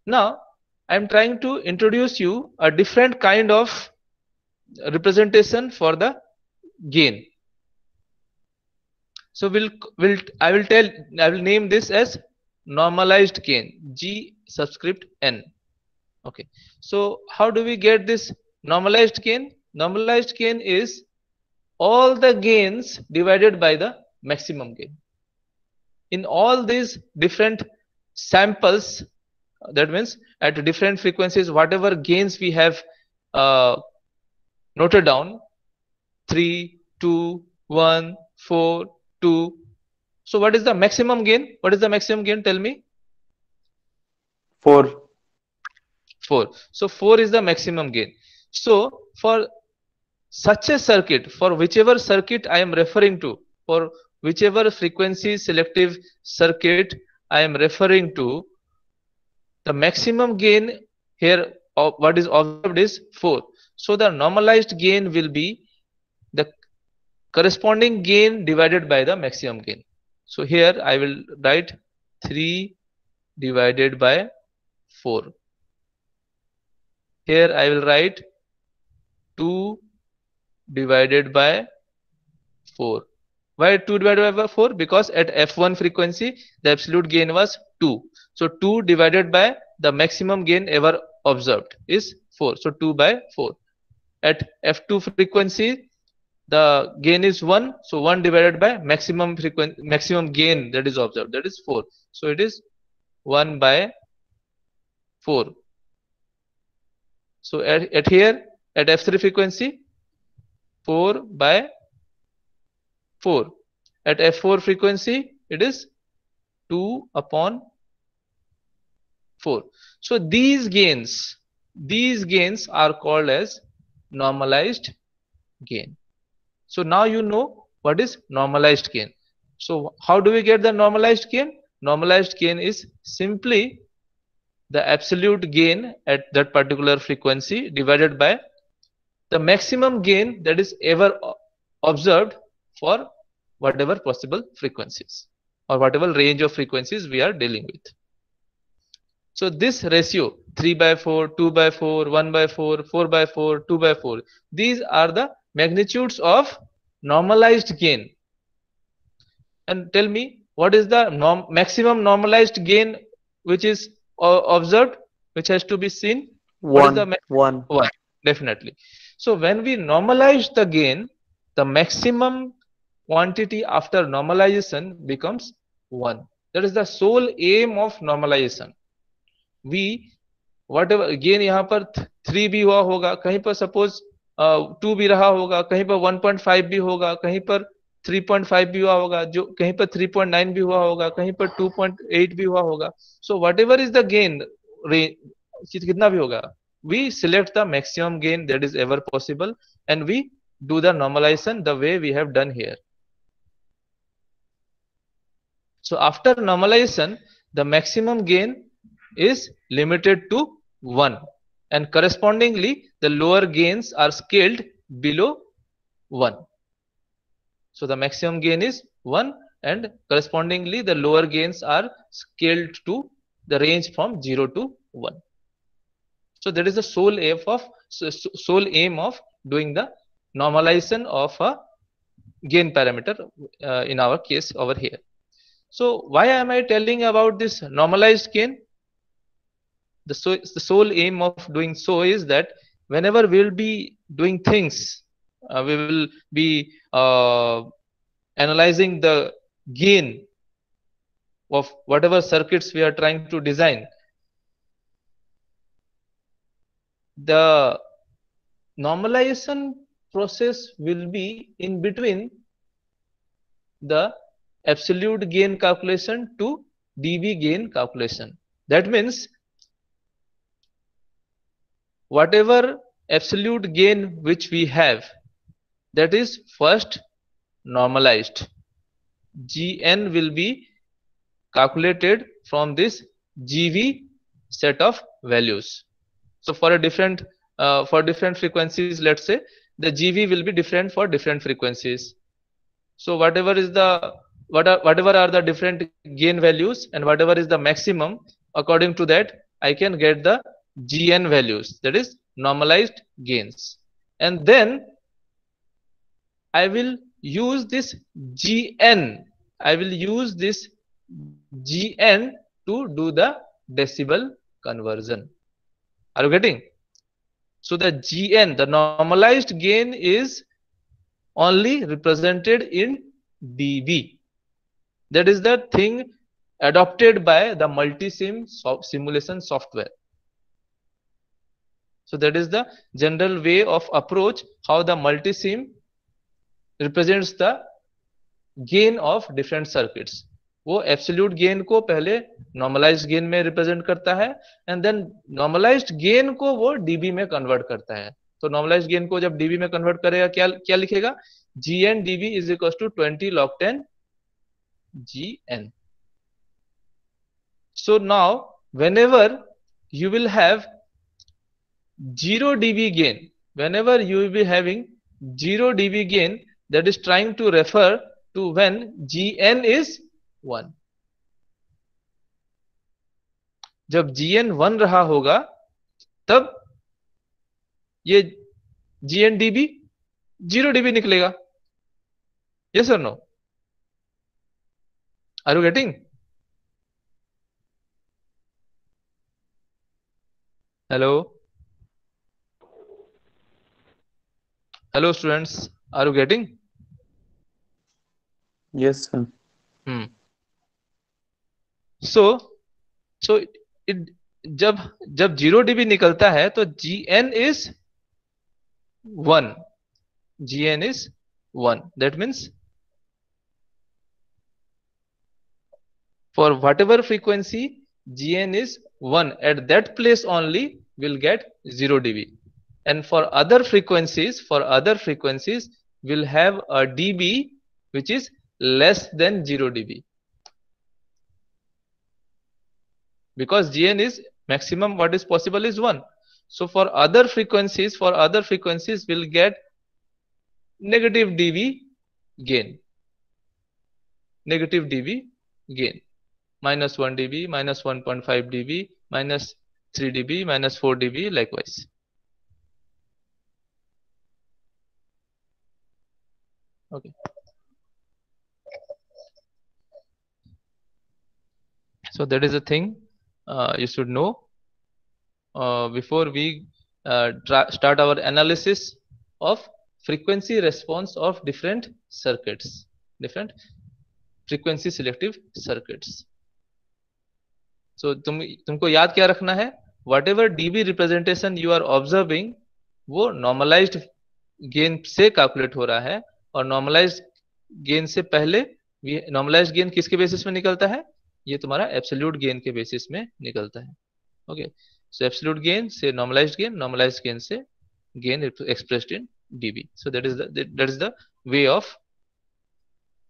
A: Now I'm trying to introduce you a different kind of representation for the gain. So I will name this as normalized gain, G subscript N. Okay. So how do we get this normalized gain? Normalized gain is all the gains divided by the maximum gain. In all these different samples, That means at different frequencies, whatever gains we have noted down, 3, 2, 1, 4, 2. So what is the maximum gain? What is the maximum gain? Tell me.
B: 4.
A: 4. So 4 is the maximum gain. So for such a circuit, for whichever circuit I am referring to, for whichever frequency selective circuit I am referring to, the maximum gain here of what is observed is 4. So the normalized gain will be the corresponding gain divided by the maximum gain. So here I will write 3 divided by 4. Here I will write 2 divided by 4. Why 2 divided by 4? Because at F1 frequency the absolute gain was 2. So 2 divided by the maximum gain ever observed is 4. So 2 by 4. At F2 frequency the gain is 1. So 1 divided by maximum gain that is observed, that is 4. So it is 1 by 4. So at here at F3 frequency 4 by 4. At F4 frequency it is 2 upon 4. So these gains are called as normalized gain. So now you know what is normalized gain. So how do we get the normalized gain? Normalized gain is simply the absolute gain at that particular frequency divided by the maximum gain that is ever observed for whatever possible frequencies or whatever range of frequencies we are dealing with. So this ratio 3 by 4, 2 by 4, 1 by 4, 4 by 4, 2 by 4, these are the magnitudes of normalized gain. And tell me, what is the maximum normalized gain which is observed, which has to be seen? What is the
B: 1.
A: 1, definitely. So when we normalize the gain, the maximum quantity after normalization becomes 1. That is the sole aim of normalization. We whatever gain यहाँ पर 3 भी हुआ होगा, कहीं पर suppose 2 भी रहा होगा, कहीं पर 1.5 भी होगा, कहीं पर 3.5 भी हुआ होगा, जो कहीं पर 3.9 भी हुआ होगा, कहीं पर 2.8 भी हुआ होगा. So whatever is the gain कितना भी होगा, we select the maximum gain that is ever possible and we do the normalization the way we have done here. So after normalization, the maximum gain is limited to 1 and correspondingly the lower gains are scaled below 1. So the maximum gain is 1 and correspondingly the lower gains are scaled to the range from 0 to 1. So that is the sole aim of doing the normalization of a gain parameter in our case over here. So why am I telling about this normalized gain? The sole aim of doing so is that whenever we will be doing things, we will be analyzing the gain of whatever circuits we are trying to design. The normalization process will be in between the absolute gain calculation to dB gain calculation. That means whatever absolute gain which we have, that is first normalized. Gn will be calculated from this GV set of values. So for different frequencies, let's say the GV will be different for different frequencies. So whatever are the different gain values and whatever is the maximum, according to that I can get the Gn values, that is normalized gains, and then I will use this Gn. I will use this Gn to do the decibel conversion. Are you getting? So the Gn, the normalized gain, is only represented in dB. That is the thing adopted by the multi-sim simulation software. So that is the general way of approach how the multi-sim represents the gain of different circuits. वो absolute gain को पहले normalised gain में represent करता है and then normalised gain को वो dB में convert करता है. तो नॉर्मलाइज्ड गेन को जब डीबी में कन्वर्ट करेगा क्या क्या लिखेगा? gn dB is equals to 20 log 10 gn. So now whenever you will have 0 dB gain, whenever you will be having 0 dB gain, that is trying to refer to when gn is 1. जब gn 1 रहा होगा तब ये gn dB 0 dB निकलेगा. Yes or no? Are you getting? Hello? Hello students, are you getting?
B: Yes, sir.
A: So it जब 0 dB निकलता है तो gn is 1. gn is 1. That means for whatever frequency gn is 1, at that place only will get 0 dB. And for other frequencies will have a dB which is less than 0 dB. Because gn is maximum what is possible is 1. So for other frequencies will get negative dB gain. Negative dB gain. Minus 1 dB, minus 1.5 dB, minus 3 dB, minus 4 dB likewise. Okay. So that is a thing you should know before we start our analysis of frequency response of different circuits, different frequency selective circuits. So तुमको याद क्या रखना है? Whatever dB representation you are observing वो normalized gain से calculate हो रहा है और normalized gain से पहले normalized gain किसके बेसिस में निकलता है? ये तुम्हारा absolute gain के बेसिस में निकलता है. Okay, so absolute gain से normalized gain से gain expressed in dB. So that is the way of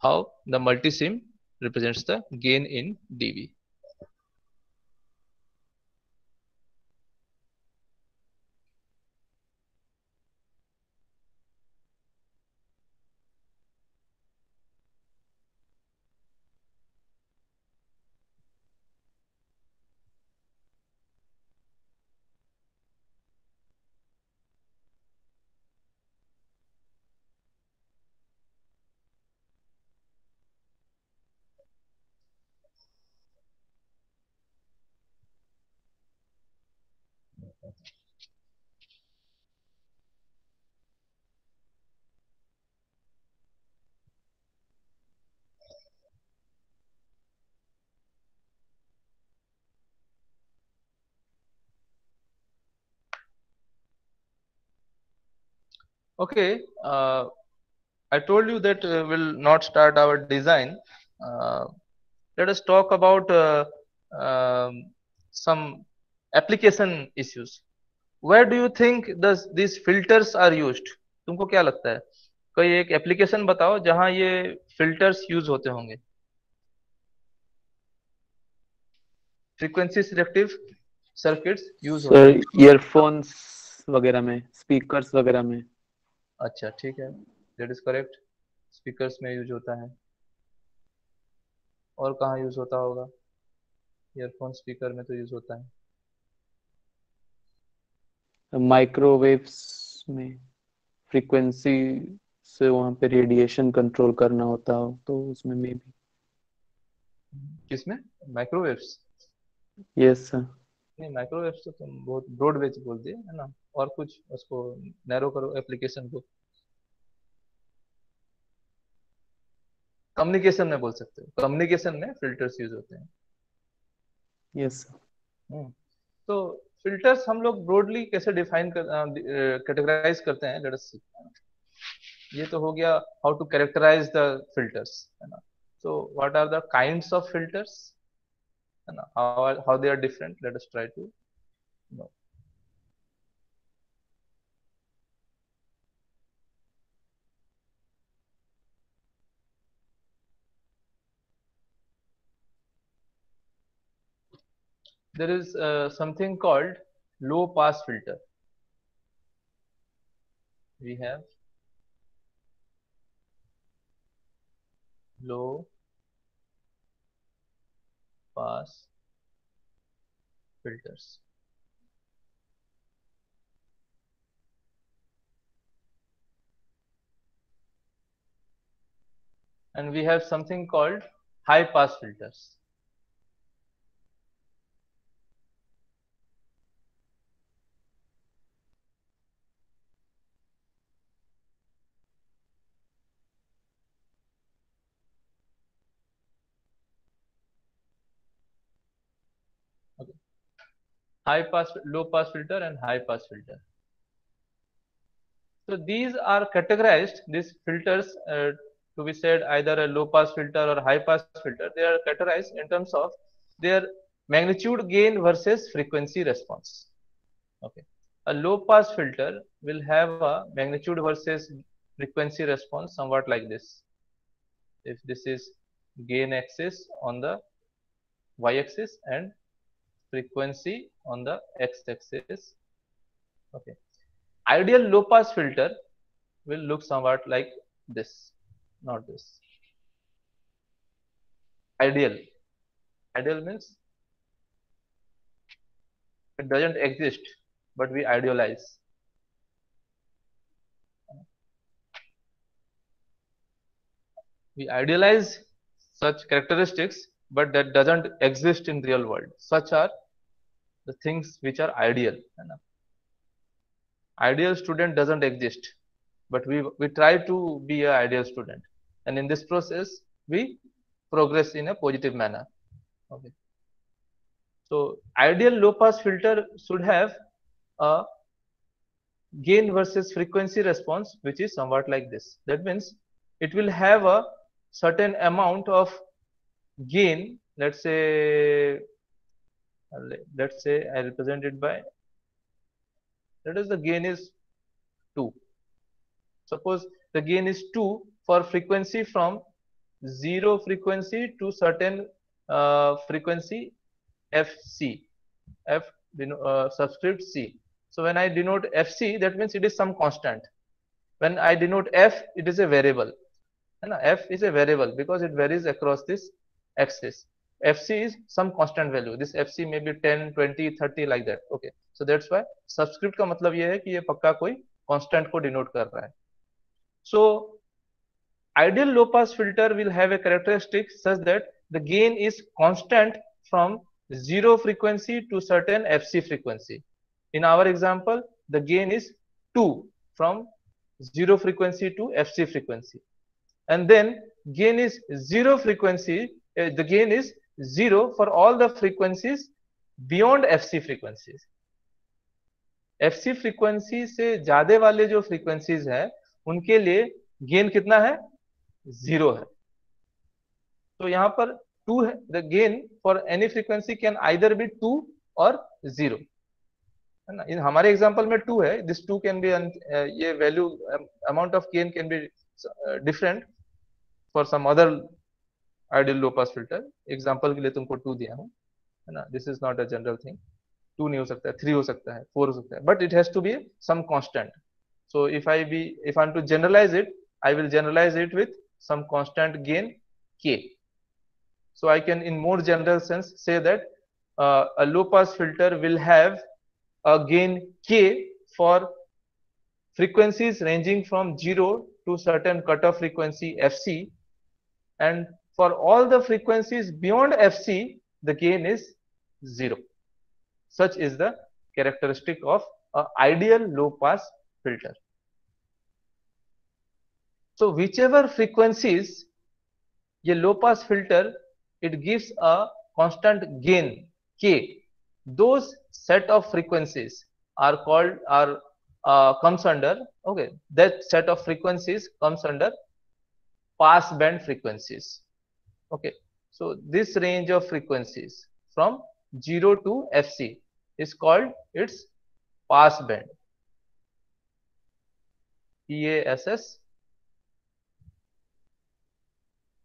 A: how the multisim represents the gain in dB. Okay, I told you that we'll not start our design. Let us talk about some application issues. Where do you think these filters are used? तुमको क्या लगता है? कोई एक application बताओ जहां ये filters use होते होंगे. फ्रीक्वेंसी सिलेक्टिव सर्किट्स यूज होते हैं.
B: ईयरफोन्स वगैरह में, स्पीकर्स वगैरह में.
A: अच्छा ठीक है, दैट इज करेक्ट. स्पीकर्स में यूज होता है. और कहाँ यूज होता होगा? ईयरफोन स्पीकर में तो यूज होता है.
B: माइक्रोवेव्स में फ्रीक्वेंसी से वहां पे रेडिएशन कंट्रोल करना होता हो तो उसमें में भी.
A: किसमें? माइक्रोवेव्स.
B: Yes sir.
A: नहीं, माइक्रोवेव्स तो तुम बहुत ब्रॉड वे बोल दिए है ना. और कुछ उसको नैरो करो एप्लीकेशन को. कम्युनिकेशन में बोल सकते हो. कम्युनिकेशन में फिल्टर्स यूज होते हैं.
B: Yes, sir.
A: तो फिल्टर्स हम लोग ब्रॉडली कैसे डिफाइन कैटेगराइज करते हैं, लेट अस सी। ये तो हो गया how to characterise the filters, है ना। So what are the kinds of filters, है ना, how they are different, let us try to know. There is something called low pass filter. We have low pass filters. And we have something called high pass filters. Okay. High pass, low pass filter and high pass filter. So these are categorized, these filters, to be said either a low pass filter or high pass filter, they are categorized in terms of their magnitude gain versus frequency response. Okay. A low pass filter will have a magnitude versus frequency response somewhat like this. If this is gain axis on the y axis and frequency on the x axis. Okay. Ideal low pass filter will look somewhat like this, not this. Ideal. Ideal means it doesn't exist, but we idealize. We idealize such characteristics, but that doesn't exist in real world. Such are the things which are ideal. Ideal student doesn't exist, but we try to be an ideal student, and in this process we progress in a positive manner. Okay. So ideal low pass filter should have a gain versus frequency response which is somewhat like this. That means it will have a certain amount of gain. Let's say I represent it by, that is, the gain is 2. Suppose the gain is 2 for frequency from 0 frequency to certain frequency fc, f subscript c. So when I denote fc, that means it is some constant. When I denote f, it is a variable. F is a variable because it varies across this axis. fc is some constant value. This fc may be 10, 20, 30 like that. Okay. So that's why subscript का मतलब ये है कि ये पक्का कोई constant को denote कर रहा है. So ideal low pass filter will have a characteristic such that the gain is constant from 0 frequency to certain fc frequency. In our example, the gain is 2 from 0 frequency to fc frequency, and then gain is 0 frequency, the gain is 0 for all the frequencies beyond fc frequencies. fc frequency से ज्यादा वाले जो frequencies हैं उनके लिए gain कितना है, 0 है. तो यहाँ पर 2 है. The gain for any frequency can either be 2 और 0, है ना. इन हमारे एग्जांपल में 2 है. दिस 2 कैन बी, ये value amount of gain can be different for some other ideal low pass filter. Example के लिए तुमको 2 दिया हूं, है ना. This is not a general thing. 2 नहीं हो सकता है, 3 हो सकता है, 4 हो सकता है, but it has to be some constant. So if I want to generalize it, I will generalize it with some constant gain k. So I can, in more general sense, say that a low pass filter will have a gain k for frequencies ranging from 0 to certain cutoff frequency fc, and for all the frequencies beyond fc the gain is 0. Such is the characteristic of an ideal low pass filter. So whichever frequencies ये low pass filter, it gives a constant gain K, those set of frequencies are called comes under, okay, that set of frequencies comes under pass band frequencies. Okay, so this range of frequencies from 0 to Fc is called its pass band. PASS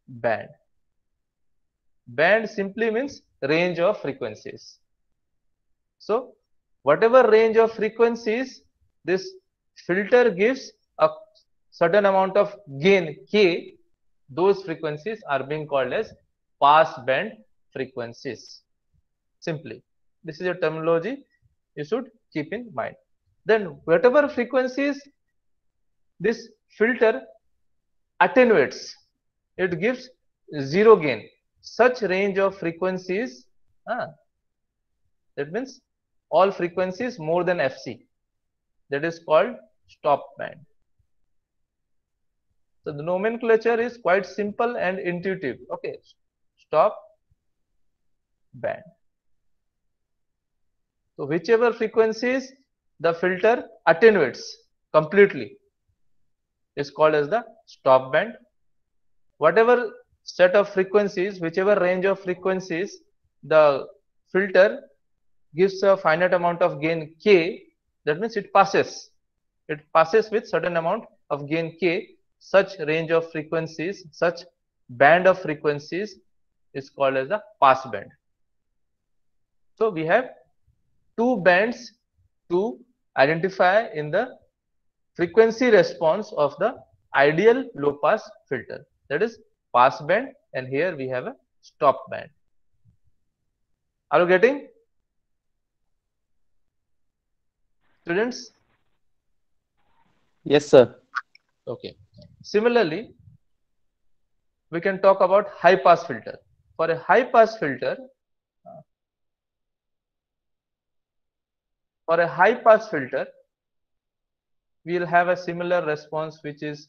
A: band. Band simply means range of frequencies. So whatever range of frequencies this filter gives a certain amount of gain K, those frequencies are being called as pass band frequencies. Simply, this is a terminology you should keep in mind. Then whatever frequencies this filter attenuates, it gives zero gain. Such range of frequencies, that means all frequencies more than Fc, that is called stop band. So the nomenclature is quite simple and intuitive. Okay, stop band. So whichever frequencies the filter attenuates completely is called as the stop band. Whatever set of frequencies, whichever range of frequencies the filter gives a finite amount of gain K, that means it passes with certain amount of gain K. Such range of frequencies, such band of frequencies is called as the pass band. So we have two bands to identify in the frequency response of the ideal low pass filter, that is pass band, and here we have a stop band. Are you getting, students?
B: Yes, sir.
A: Okay. Similarly, we can talk about high pass filter. For a high pass filter, we will have a similar response, which is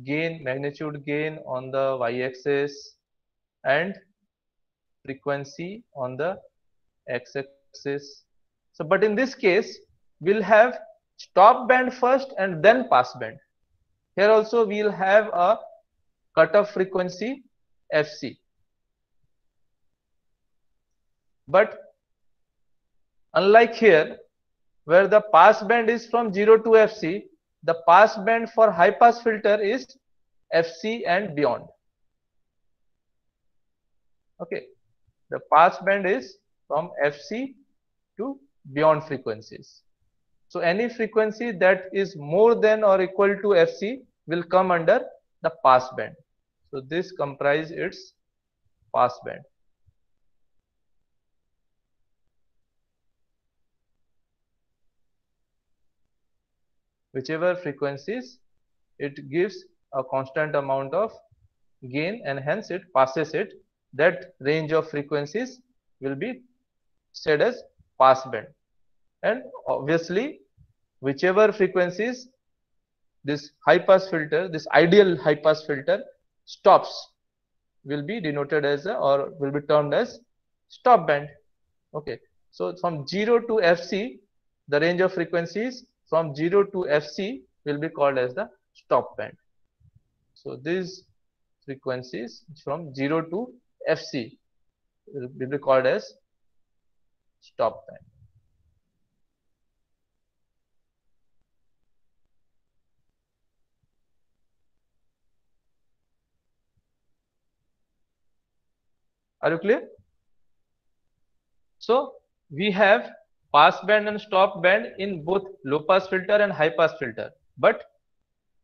A: gain, magnitude gain on the y-axis and frequency on the x-axis. So, but in this case, we'll have stop band first and then pass band. Here also we'll have a cutoff frequency Fc. But unlike here, where the pass band is from 0 to Fc, the pass band for high pass filter is Fc and beyond. Okay, the pass band is from Fc to beyond frequencies. So any frequency that is more than or equal to Fc will come under the pass band. So this comprises its pass band. Whichever frequencies, it gives a constant amount of gain and hence it passes it. That range of frequencies will be said as pass band. And obviously, whichever frequencies this high pass filter, this ideal high pass filter stops, will be denoted as or will be termed as stop band. Okay, so from 0 to Fc, the range of frequencies from 0 to Fc will be called as the stop band. So these frequencies from 0 to Fc will be called as stop band. Are you clear? So we have pass band and stop band in both low pass filter and high pass filter, but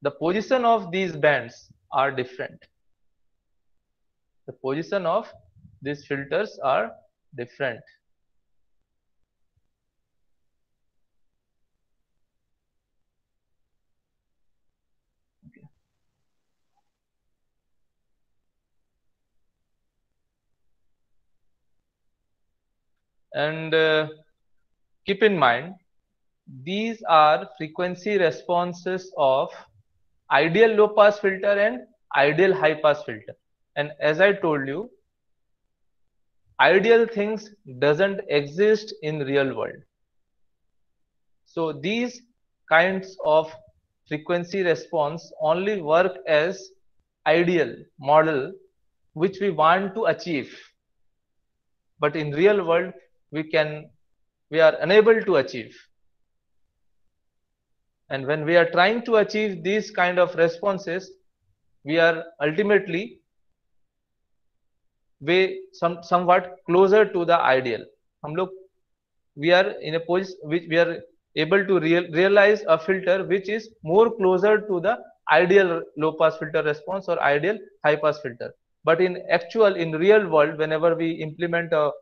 A: the position of these bands are different. The position of these filters are different. Okay. And keep in mind, these are frequency responses of ideal low pass filter and ideal high pass filter. And as I told you, ideal things doesn't exist in real world. So these kinds of frequency response only work as ideal model which we want to achieve, but in real world we are unable to achieve. And when we are trying to achieve these kind of responses, we are ultimately somewhat closer to the ideal. हम लोग we are in a position which we are able to realize a filter which is more closer to the ideal low pass filter response or ideal high pass filter. But in real world, whenever we implement a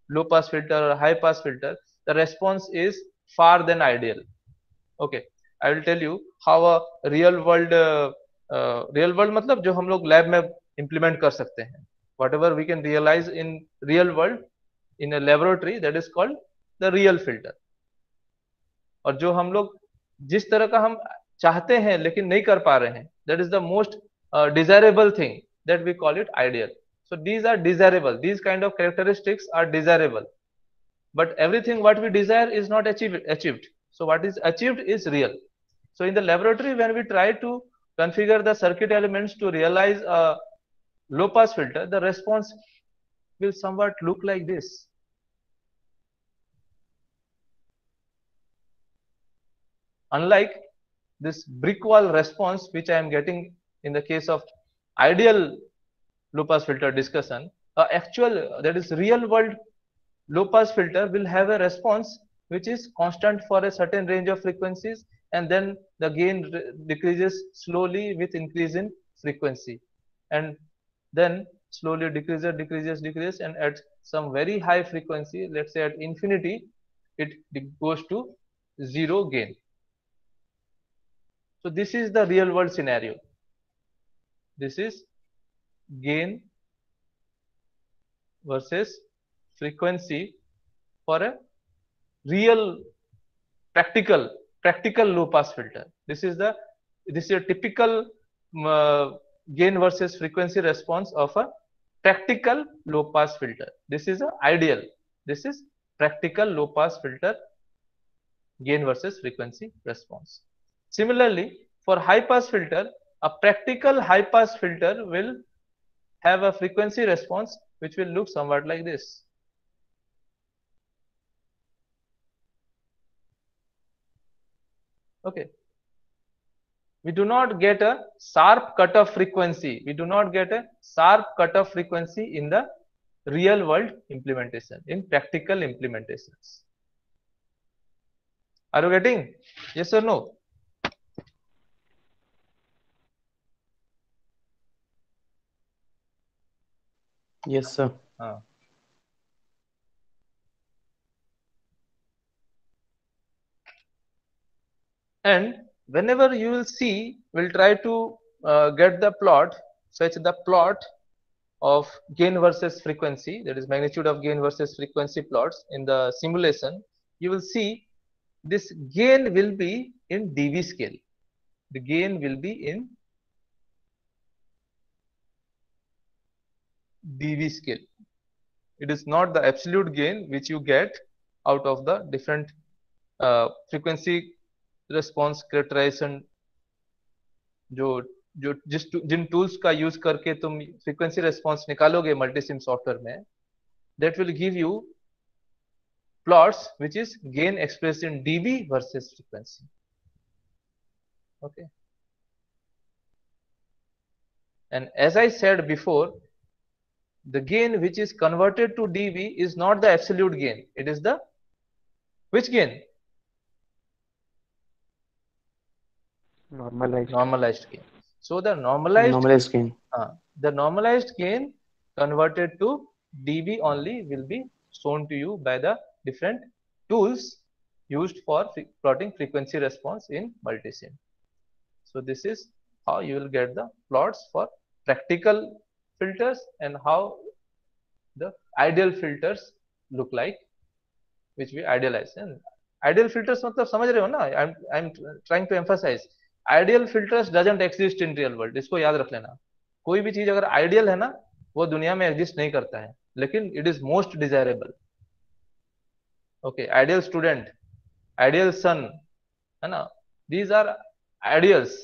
A: low pass filter or high pass filter, the response is far than ideal. Okay, I will tell you how a real world मतलब जो हम लोग lab में implement कर सकते हैं. Whatever we can realize in real world in a laboratory, that is called the real filter. और जो हम लोग जिस तरह का हम चाहते हैं लेकिन नहीं कर पा रहे हैं, that is the most desirable thing, that we call it ideal. So these are desirable, these kind of characteristics are desirable, but everything what we desire is not achieved. So what is achieved is real. So in the laboratory, when we try to configure the circuit elements to realize a low pass filter, the response will somewhat look like this. Unlike this brick wall response which I am getting in the case of ideal low pass filter discussion, actual, that is real world low pass filter will have a response which is constant for a certain range of frequencies, and then the gain decreases slowly with increase in frequency, and then slowly decreases, and at some very high frequency, let's say at infinity, it goes to zero gain. So this is the real world scenario. This is gain versus frequency for a real practical low pass filter. This is a typical gain versus frequency response of a practical low pass filter. This is a ideal. This is practical low pass filter gain versus frequency response. Similarly, for high pass filter, a practical high pass filter will have a frequency response which will look somewhat like this. Okay. We do not get a sharp cutoff frequency. We do not get a sharp cutoff frequency in the real world implementation, in practical implementations. Are you getting? Yes or no?
B: Yes, sir.
A: And whenever you will see, we'll try to get the plot, such the plot of gain versus frequency, that is magnitude of gain versus frequency plots in the simulation. You will see this gain will be in dB scale. The gain will be in dB scale. It is not the absolute gain which you get out of the different frequency response characterization Jin tools का use करके तुम frequency response निकालोगे Multisim software में, that will give you plots which is gain expressed in dB versus frequency. Okay, and as I said before, the gain which is converted to dB is not the absolute gain. It is the which gain? Normalized gain. So the normalized gain, the normalized gain converted to dB only will be shown to you by the different tools used for plotting frequency response in multisim. So this is how you will get the plots for practical filters and how the ideal filters look like, which we idealize. And ideal filters मतलब समझ रहे हो ना? I'm trying to emphasize. Ideal filters doesn't exist in real world. इसको याद रख लेना. कोई भी चीज अगर ideal है ना, वो दुनिया में exist नहीं करता है. लेकिन it is most desirable. Okay, ideal student, ideal son, है ना, these are ideals.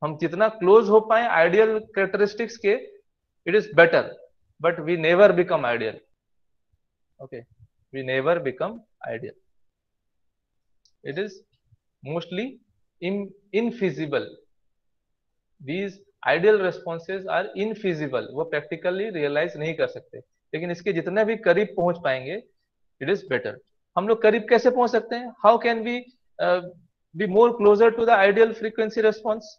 A: हम जितना क्लोज हो पाए आइडियल कैरेक्टरिस्टिक्स के, it is better, but we never become ideal. Okay, we never become ideal. It is mostly infeasible. These ideal responses are infeasible. वो practically realize नहीं कर सकते, लेकिन इसके जितने भी करीब पहुंच पाएंगे, it is better. हम लोग करीब कैसे पहुंच सकते हैं? How can we be more closer to the ideal frequency response?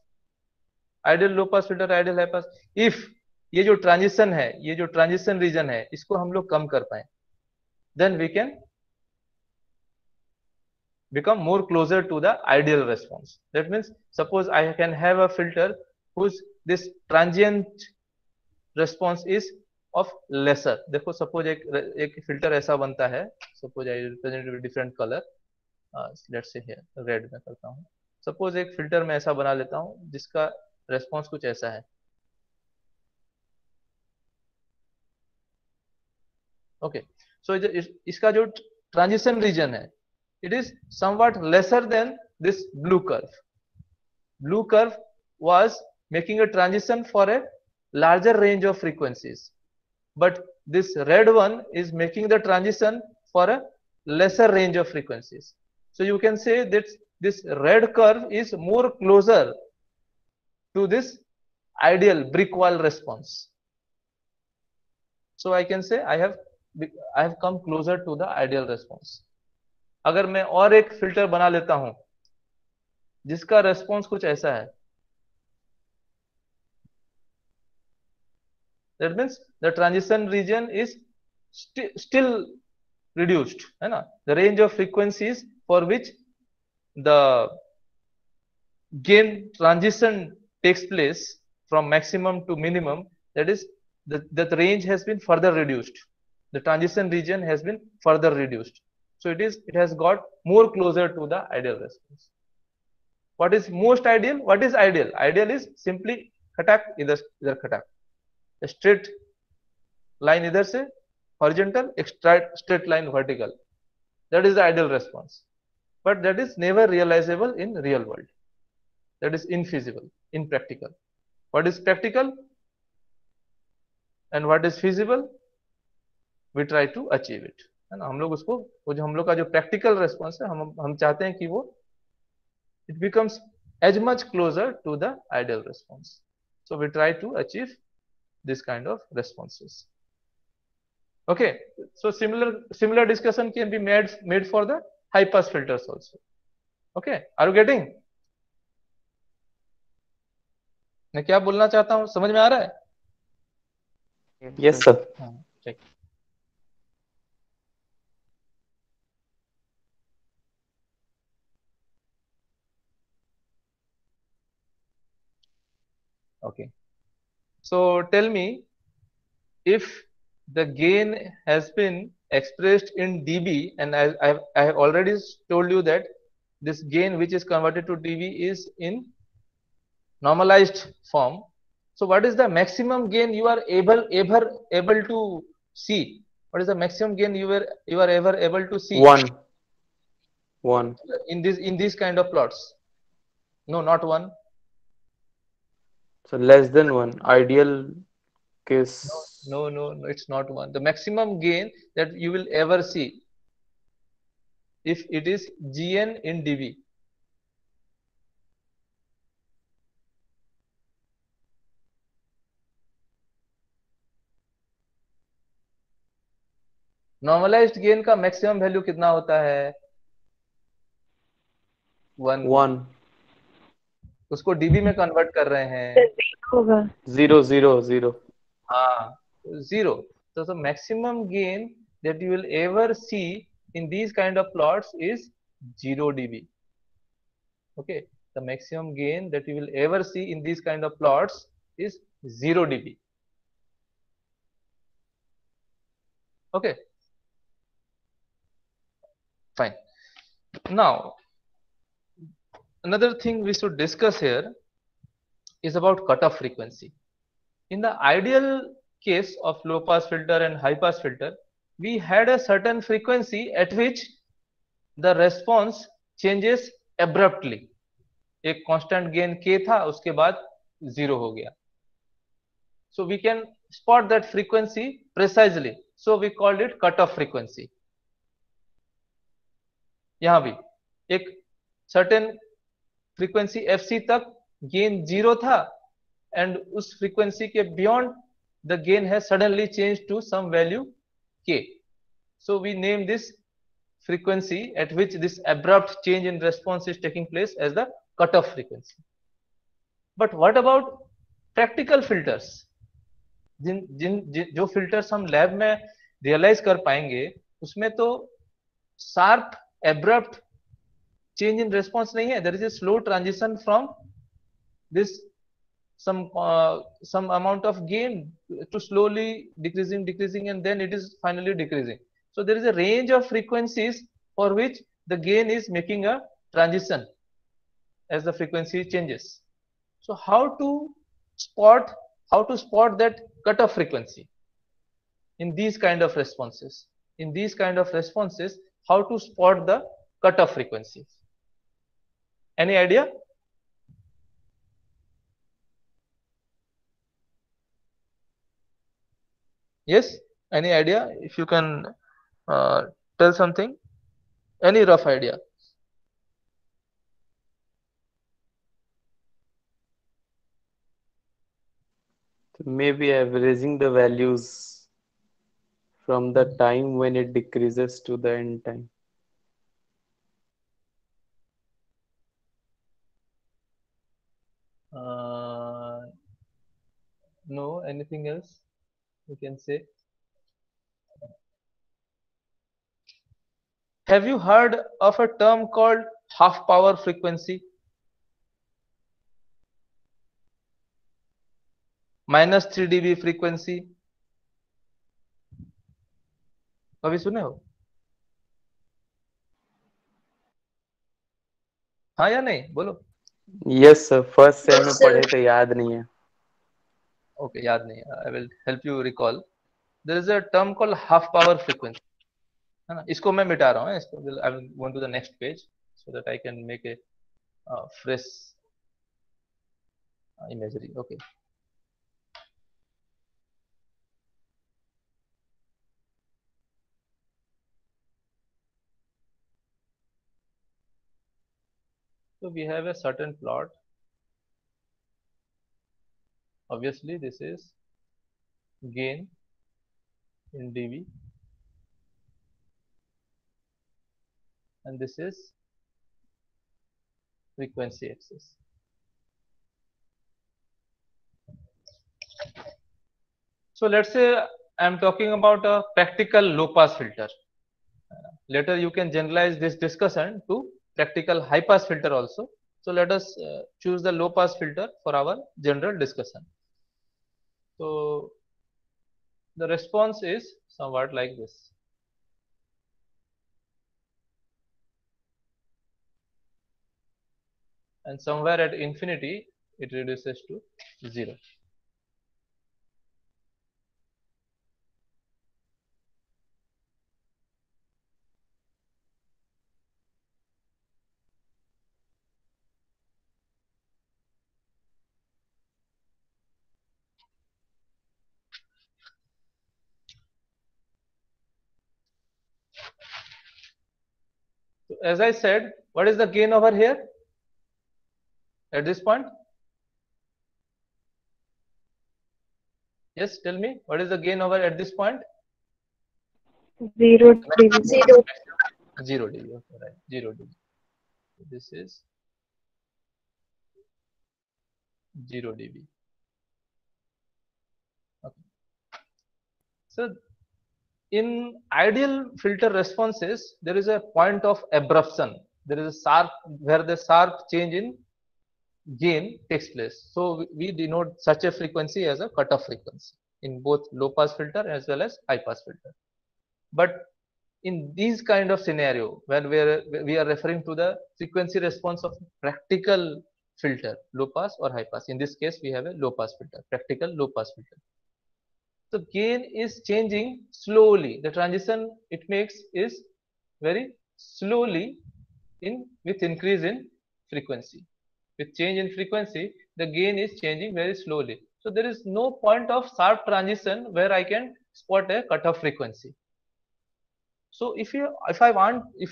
A: Ideal low pass filter, ideal high pass. If ये जो ट्रांजिशन है, ये जो ट्रांजिशन रीजन है, इसको हम लोग कम कर पाए, then we can become more closer to the ideal response. That means suppose I can have a filter whose this transient response is of lesser. देखो suppose एक filter ऐसा बनता है, suppose I represent with different color, let's say here red में करता हूँ. Suppose एक filter में ऐसा बना लेता हूँ जिसका response कुछ ऐसा है. Okay, so इसका जो transition region है, it is somewhat lesser than this blue curve. Blue curve was making a transition for a larger range of frequencies, but this red one is making the transition for a lesser range of frequencies. So you can say that this red curve is more closer to this ideal brick wall response. So I can say I have come closer to the ideal response. अगर मैं और एक filter बना लेता हूं जिसका response कुछ ऐसा है, that means the transition region is still reduced, है ना, the range of frequencies for which the gain transition takes place from maximum to minimum, that is that range has been further reduced, the transition region has been further reduced. So it has got more closer to the ideal response. What is most ideal? What is ideal? Ideal is simply खटाक इधर खटाक, a straight line इधर से horizontal, एक straight line vertical. That is the ideal response. But that is never realizable in real world. That is infeasible, impractical. What is practical and what is feasible? We try to achieve it. है ना, हम लोग उसको, वो जो हम लोग का जो प्रैक्टिकल रेस्पॉन्स है, हम चाहते हैं कि वो it becomes as much closer to the ideal response. So we try to achieve this kind of responses. Okay, so similar discussion can be made for the high pass filters also. Okay, are you getting? मैं क्या बोलना चाहता हूँ, समझ में आ रहा है?
B: Yes sir.
A: हाँ, ठीक. Okay, so tell me, if the gain has been expressed in dB, and I have already told you that this gain which is converted to dB is in normalized form. So what is the maximum gain you are ever able to see? What is the maximum gain you are ever able to see?
B: One
A: in these kind of plots? No, not one.
B: so less than one ideal case.
A: No, it's not one. The maximum gain that you will ever see, if it is Gn in dB. Normalised gain का maximum value कितना होता है? 1. उसको dB में convert कर रहे हैं,
E: होगा
B: 0.
A: हाँ, 0. So the maximum gain that you will ever see in these kind of plots is 0 dB. Okay, the maximum gain that you will ever see in these kind of plots is 0 dB. Okay, fine. Now another thing we should discuss here is about cutoff frequency. In the ideal case of low pass filter and high pass filter, we had a certain frequency at which the response changes abruptly. एक constant gain k था, उसके बाद 0 हो गया. So we can spot that frequency precisely. So we called it cutoff frequency. यहाँ भी एक certain frequency fc तक gain 0 था, and उस frequency के beyond the gain has suddenly changed to some value k. So we name this frequency at which this abrupt change in response is taking place as the cutoff frequency. But what about practical filters? जो filters हम lab में realize कर पाएंगे, उसमें तो sharp abrupt change in response नहीं है. There is a slow transition from this some amount of gain to slowly decreasing, and then it is finally decreasing. So there is a range of frequencies for which the gain is making a transition as the frequency changes. So how to spot that cutoff frequency in these kind of responses? In these kind of responses, how to spot the cutoff frequencies? Any idea? Yes, any idea? If you can tell something, any rough idea?
B: Maybe averaging the values from the time when it decreases to the end time.
A: No, anything else you can say? Have you heard of a term called half power frequency? -3 dB frequency. कभी सुने हो? हाँ या नहीं, बोलो.
B: Yes sir, first sem में पढ़े थे, याद नहीं है.
A: Okay, याद नहीं. I will help you recall. There is a term called half power frequency. है ना? इसको मैं मिटा रहा हूँ. इसको I will go to the next page so that I can make a fresh imagery. Okay. So we have a certain plot. Obviously, this is gain in dB, and this is frequency axis. So let's say I am talking about a practical low pass filter. Later you can generalize this discussion to practical high pass filter also. So let us choose the low pass filter for our general discussion. So the response is somewhat like this. And somewhere at infinity it reduces to 0. So as I said, what is the gain over here at this point? Yes, tell me, what is the gain over at this point?
E: 0 dB.
A: 0 dB. Okay, right. 0 dB. So this is 0 dB. Okay. So in ideal filter responses, there is a point of abruption. There is a sharp, where the sharp change in gain takes place. So we denote such a frequency as a cutoff frequency in both low pass filter as well as high pass filter. But in these kind of scenario, when we are referring to the frequency response of practical filter, low pass or high pass. In this case, we have a low pass filter, practical low pass filter. So gain is changing slowly. The transition it makes is very slowly with increase in frequency. With change in frequency, the gain is changing very slowly. So there is no point of sharp transition where I can spot a cutoff frequency. So if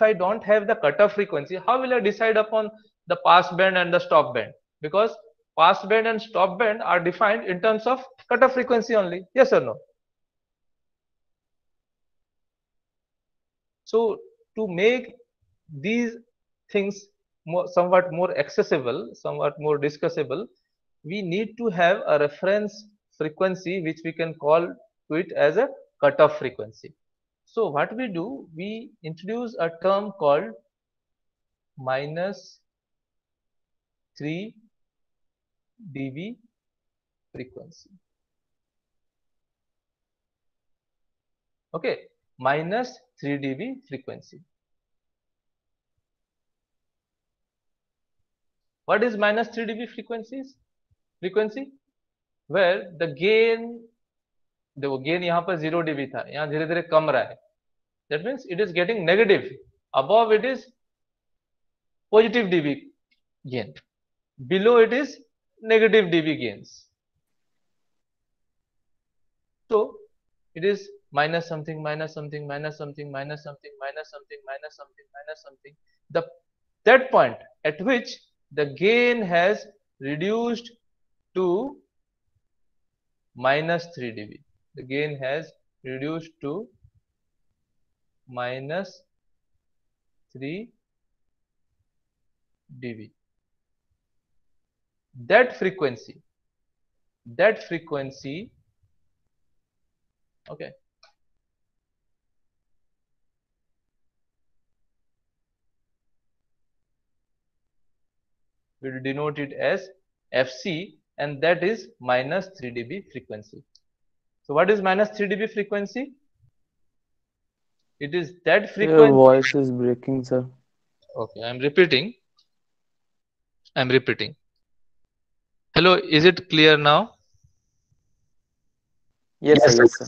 A: I don't have the cutoff frequency, how will I decide upon the pass band and the stop band? Because pass band and stop band are defined in terms of cutoff frequency only. Yes or no? So to make these things somewhat more accessible, somewhat more discussable, we need to have a reference frequency which we can call to it as a cutoff frequency. So what we do, we introduce a term called minus 3 dB frequency. Okay, minus 3 dB frequency. What is minus 3 dB frequency? Where the gain, देखो gain यहाँ पर 0 dB था, यहाँ धीरे धीरे कम रहा है. That means it is getting negative. Above it is positive dB gain. Below it is negative dB gains. So it is minus something, minus something, minus something, minus something, minus something, minus something, minus something. That point at which the gain has reduced to minus 3 dB. The gain has reduced to minus 3 dB. That frequency, okay, we will denote it as FC, and that is minus 3 dB frequency. So what is minus 3 dB frequency? It is that frequency.
B: Your voice is breaking, sir.
A: Okay, I'm repeating. Hello, is it clear now?
B: Yes, sir. Yes, sir.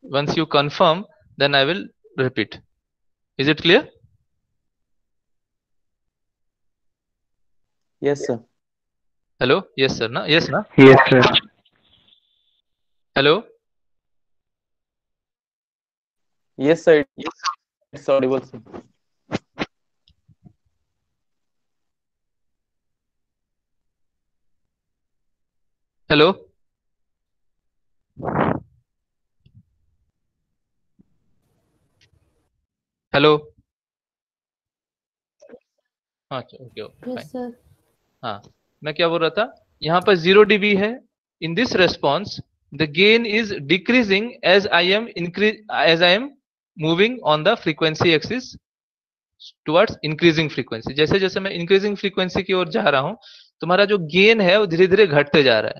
A: Once you confirm, then I will repeat. Is it clear?
B: Yes, sir.
A: Hello? Yes, sir. Na? Yes, na?
C: Yes, sir.
A: Hello?
B: Yes, sir. It's audible, sir.
A: Hello? Hello. हाँ okay okay
E: Yes, sir.
A: हाँ, मैं क्या बोल रहा था, यहाँ पर 0 dB है. In this response, the gain is decreasing as I am moving on the frequency axis towards increasing frequency. जैसे जैसे मैं increasing frequency की ओर जा रहा हूँ, तुम्हारा जो gain है वो धीरे धीरे घटते जा रहा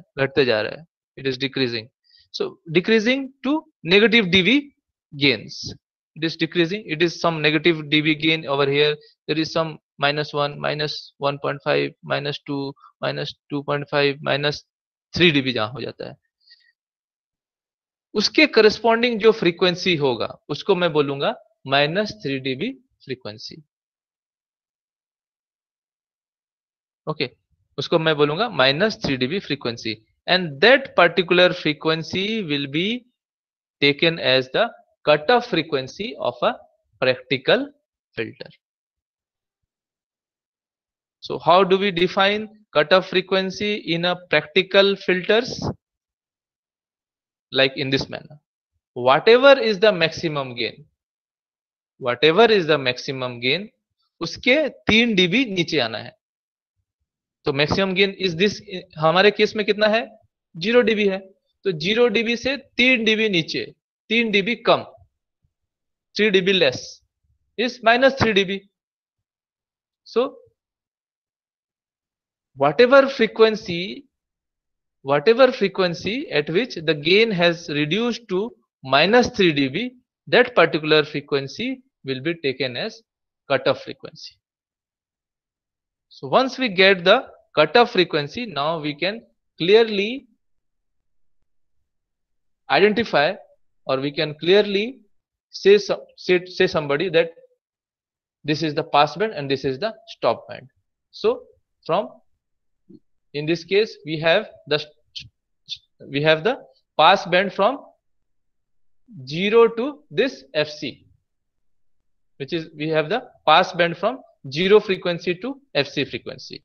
A: है. It is decreasing. So decreasing to negative dB gains. It is decreasing. It is some negative dB gain over here. There is some minus 1, minus 1.5, minus 2, minus 2.5, minus 3 dB जहां हो जाता है. उसके करस्पॉन्डिंग जो फ्रीक्वेंसी होगा उसको मैं बोलूंगा minus 3 dB फ्रीक्वेंसी. ओके, उसको मैं बोलूंगा minus 3 dB frequency, and that particular frequency will be taken as the cutoff frequency of a practical filter. So how do we define cutoff frequency in a practical filters? Like in this manner. Whatever is the maximum gain, उसके 3 dB नीचे आना है. तो maximum gain is this, हमारे case में कितना है, 0 dB है. तो 0 dB से 3 dB नीचे, 3 dB come, 3 dB less is minus 3 dB. So whatever frequency at which the gain has reduced to minus 3 dB, that particular frequency will be taken as cutoff frequency. So once we get the cutoff frequency, now we can clearly identify, or we can clearly say somebody that this is the pass band and this is the stop band. So from, in this case, we have the pass band from 0 to this FC, which is, we have the pass band from 0 frequency to FC frequency.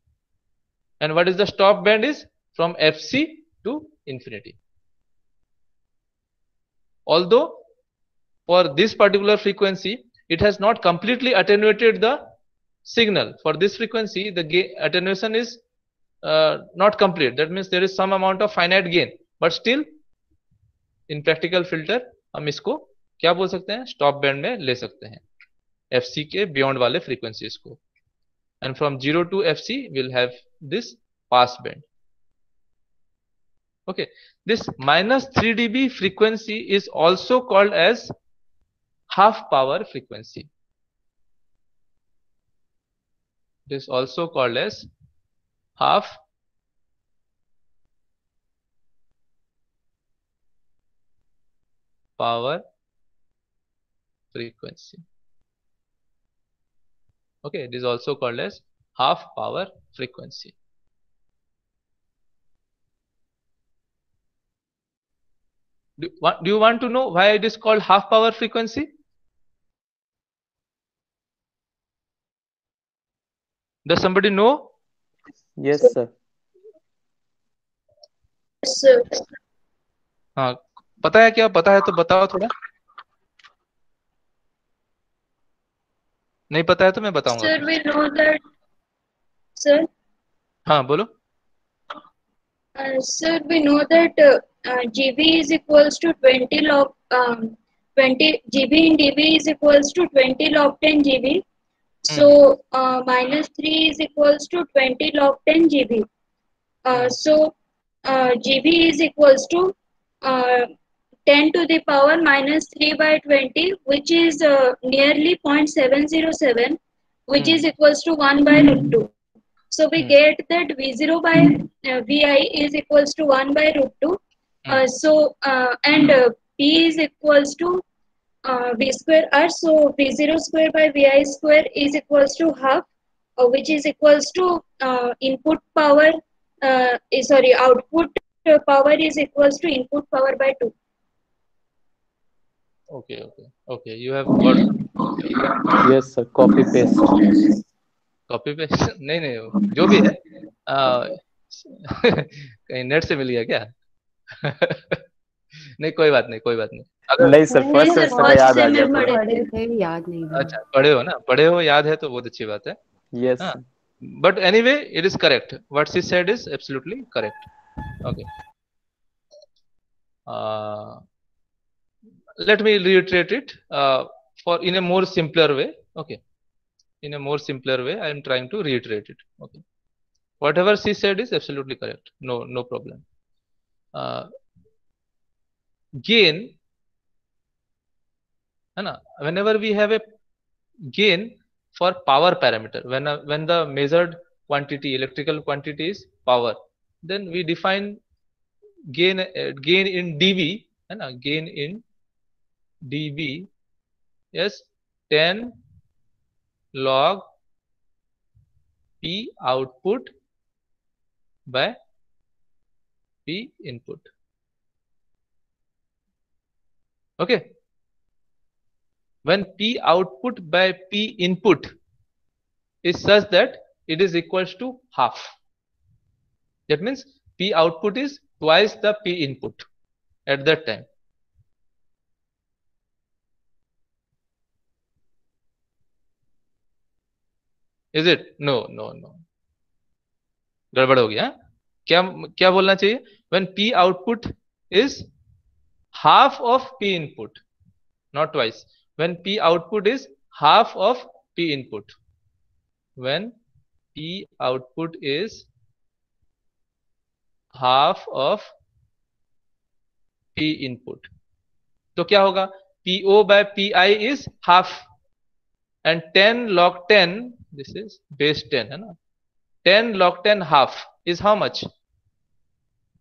A: And what is the stop band is from FC to infinity. Although for this particular frequency, it has not completely attenuated the signal. For this frequency, the attenuation is not complete. That means there is some amount of finite gain, but still in practical filter हम इसको क्या बोल सकते हैं, stop band में ले सकते हैं FC के बियॉन्ड वाले फ्रीक्वेंसीज को. And from 0 to FC we'll have this pass band. Okay, this minus 3 dB frequency is also called as half power frequency. It is also called as half power frequency. Okay, it is also called as half power frequency. Do you want to know why it is called half power frequency? Does somebody know?
B: Yes, sir.
E: Sir,
A: हाँ, पता है क्या? पता है तो बताओ थोड़ा. नहीं पता है तो मैं बताऊंगा.
E: sir, we know that. Sir,
A: हाँ बोलो.
E: sir, we know that GB is equals to 20 log 20 GB in dB is equals to 20 log 10 GB. So minus 3 is equals to 20 log 10 GB. So GB is equals to 10 to the power minus 3 by 20, which is nearly 0.707, which is equals to 1 by root 2. So we get that V0 by Vi is equals to 1 by root 2. And P is equals to V square R. So V0 square by Vi square is equals to half, which is equals to input power, output power is equals to input power by 2.
A: Okay. You have got.
B: Yes, sir. Copy paste.
A: Copy पे नहीं जो भी है कहीं net से मिल गया क्या? नहीं कोई बात नहीं अगर
B: नहीं सर, फर्स्ट सेमेस्टर का याद आ गया था.
F: पढ़े थे, याद नहीं था.
A: अच्छा पढ़े हो याद है तो बहुत अच्छी बात है.
B: Yes.
A: But anyway, it is correct. What she said is absolutely correct. Okay. Let me reiterate it for in a more simpler way. Okay. In a more simpler way, I am trying to reiterate it. Okay. Whatever she said is absolutely correct. No problem. Gain, whenever we have a gain for power parameter, when the measured quantity, electrical quantity is power, then we define gain in dB, gain in dB is 10 log P output by P input. Okay. When P output by P input is such that it is equals to half. That means P output is twice the P input at that time. Is it? No. गड़बड़ हो गया. क्या बोलना चाहिए? When P output is half of P input, not twice. When P output is half of P input. When P output is half of P input, तो क्या होगा? PO by PI is half, and 10 log 10, this is base 10 है ना, 10 log 10 half is how much?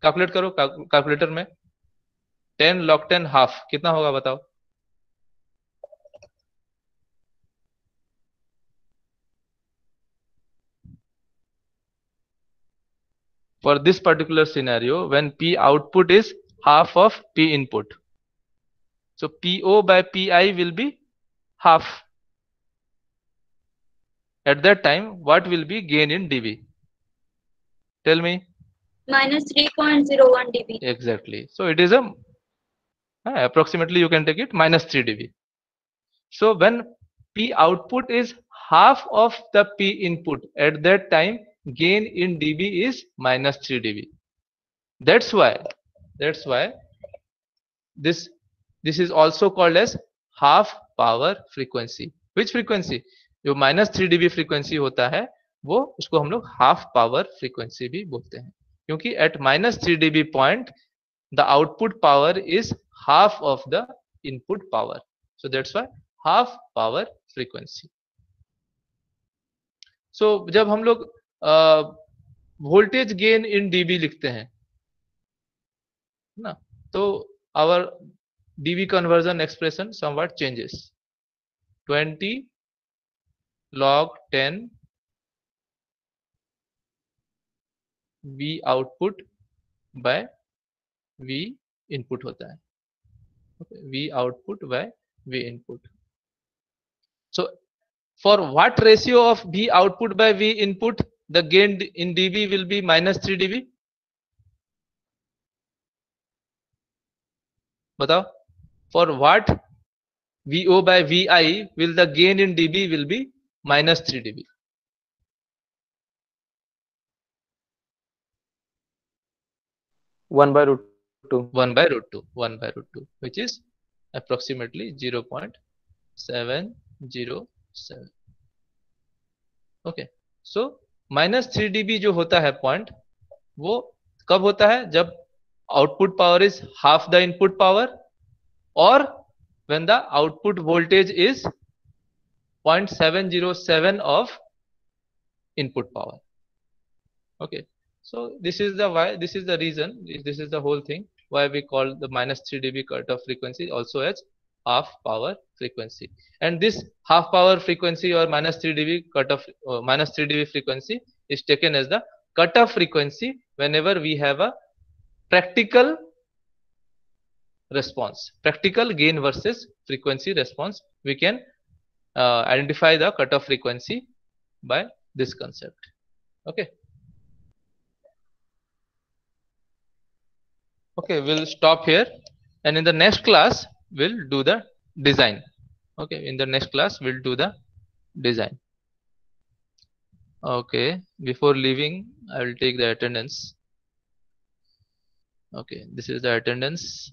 A: Calculate करो calculator में. 10 log 10 half कितना होगा बताओ? For this particular scenario, when P output is half of P input, so PO by PI will be half. At that time, what will be gain in dB? Tell me.
E: Minus 3.01 dB.
A: Exactly. So it is a approximately you can take it minus 3 dB. So when P output is half of the P input, at that time gain in dB is minus 3 dB. That's why this is also called as half power frequency. Which frequency? जो minus 3 dB frequency होता है वो उसको हम लोग half power frequency भी बोलते हैं, क्योंकि at minus 3 dB point the output power is half of the input power. So that's why half power frequency. So जब हम लोग voltage gain in dB लिखते हैं ना, तो our dB conversion expression somewhat changes. 20 log 10 V output by V input होता है. Okay. V output by V input. So for what ratio of V output by V input the gain in dB will be minus 3 dB? बताओ. For what VO by VI will the gain in dB will be minus 3 dB?
B: One by root two.
A: 1 by root 2. 1 by root 2, which is approximately 0.707. Okay. So minus 3 dB जो होता है point वो कब होता है? जब output power is half the input power or when the output voltage is 0.707 of input power. Okay. So this is the why, this is the reason, this is the whole thing why we call the minus 3 dB cutoff frequency also as half power frequency. And this half power frequency or minus 3 dB cutoff minus 3 dB frequency is taken as the cutoff frequency whenever we have a practical response, practical gain versus frequency response. We can identify the cutoff frequency by this concept. Okay. Okay, we'll stop here, and in the next class we'll do the design. Okay, in the next class we'll do the design. Okay, before leaving I will take the attendance. Okay, this is the attendance.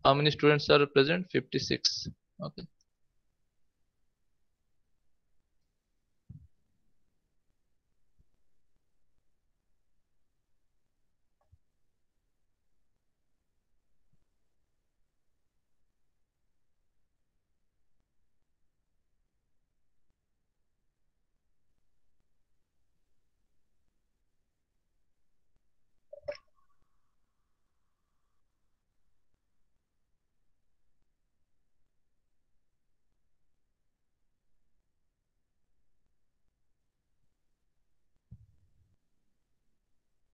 A: How many students are present? 56. Okay.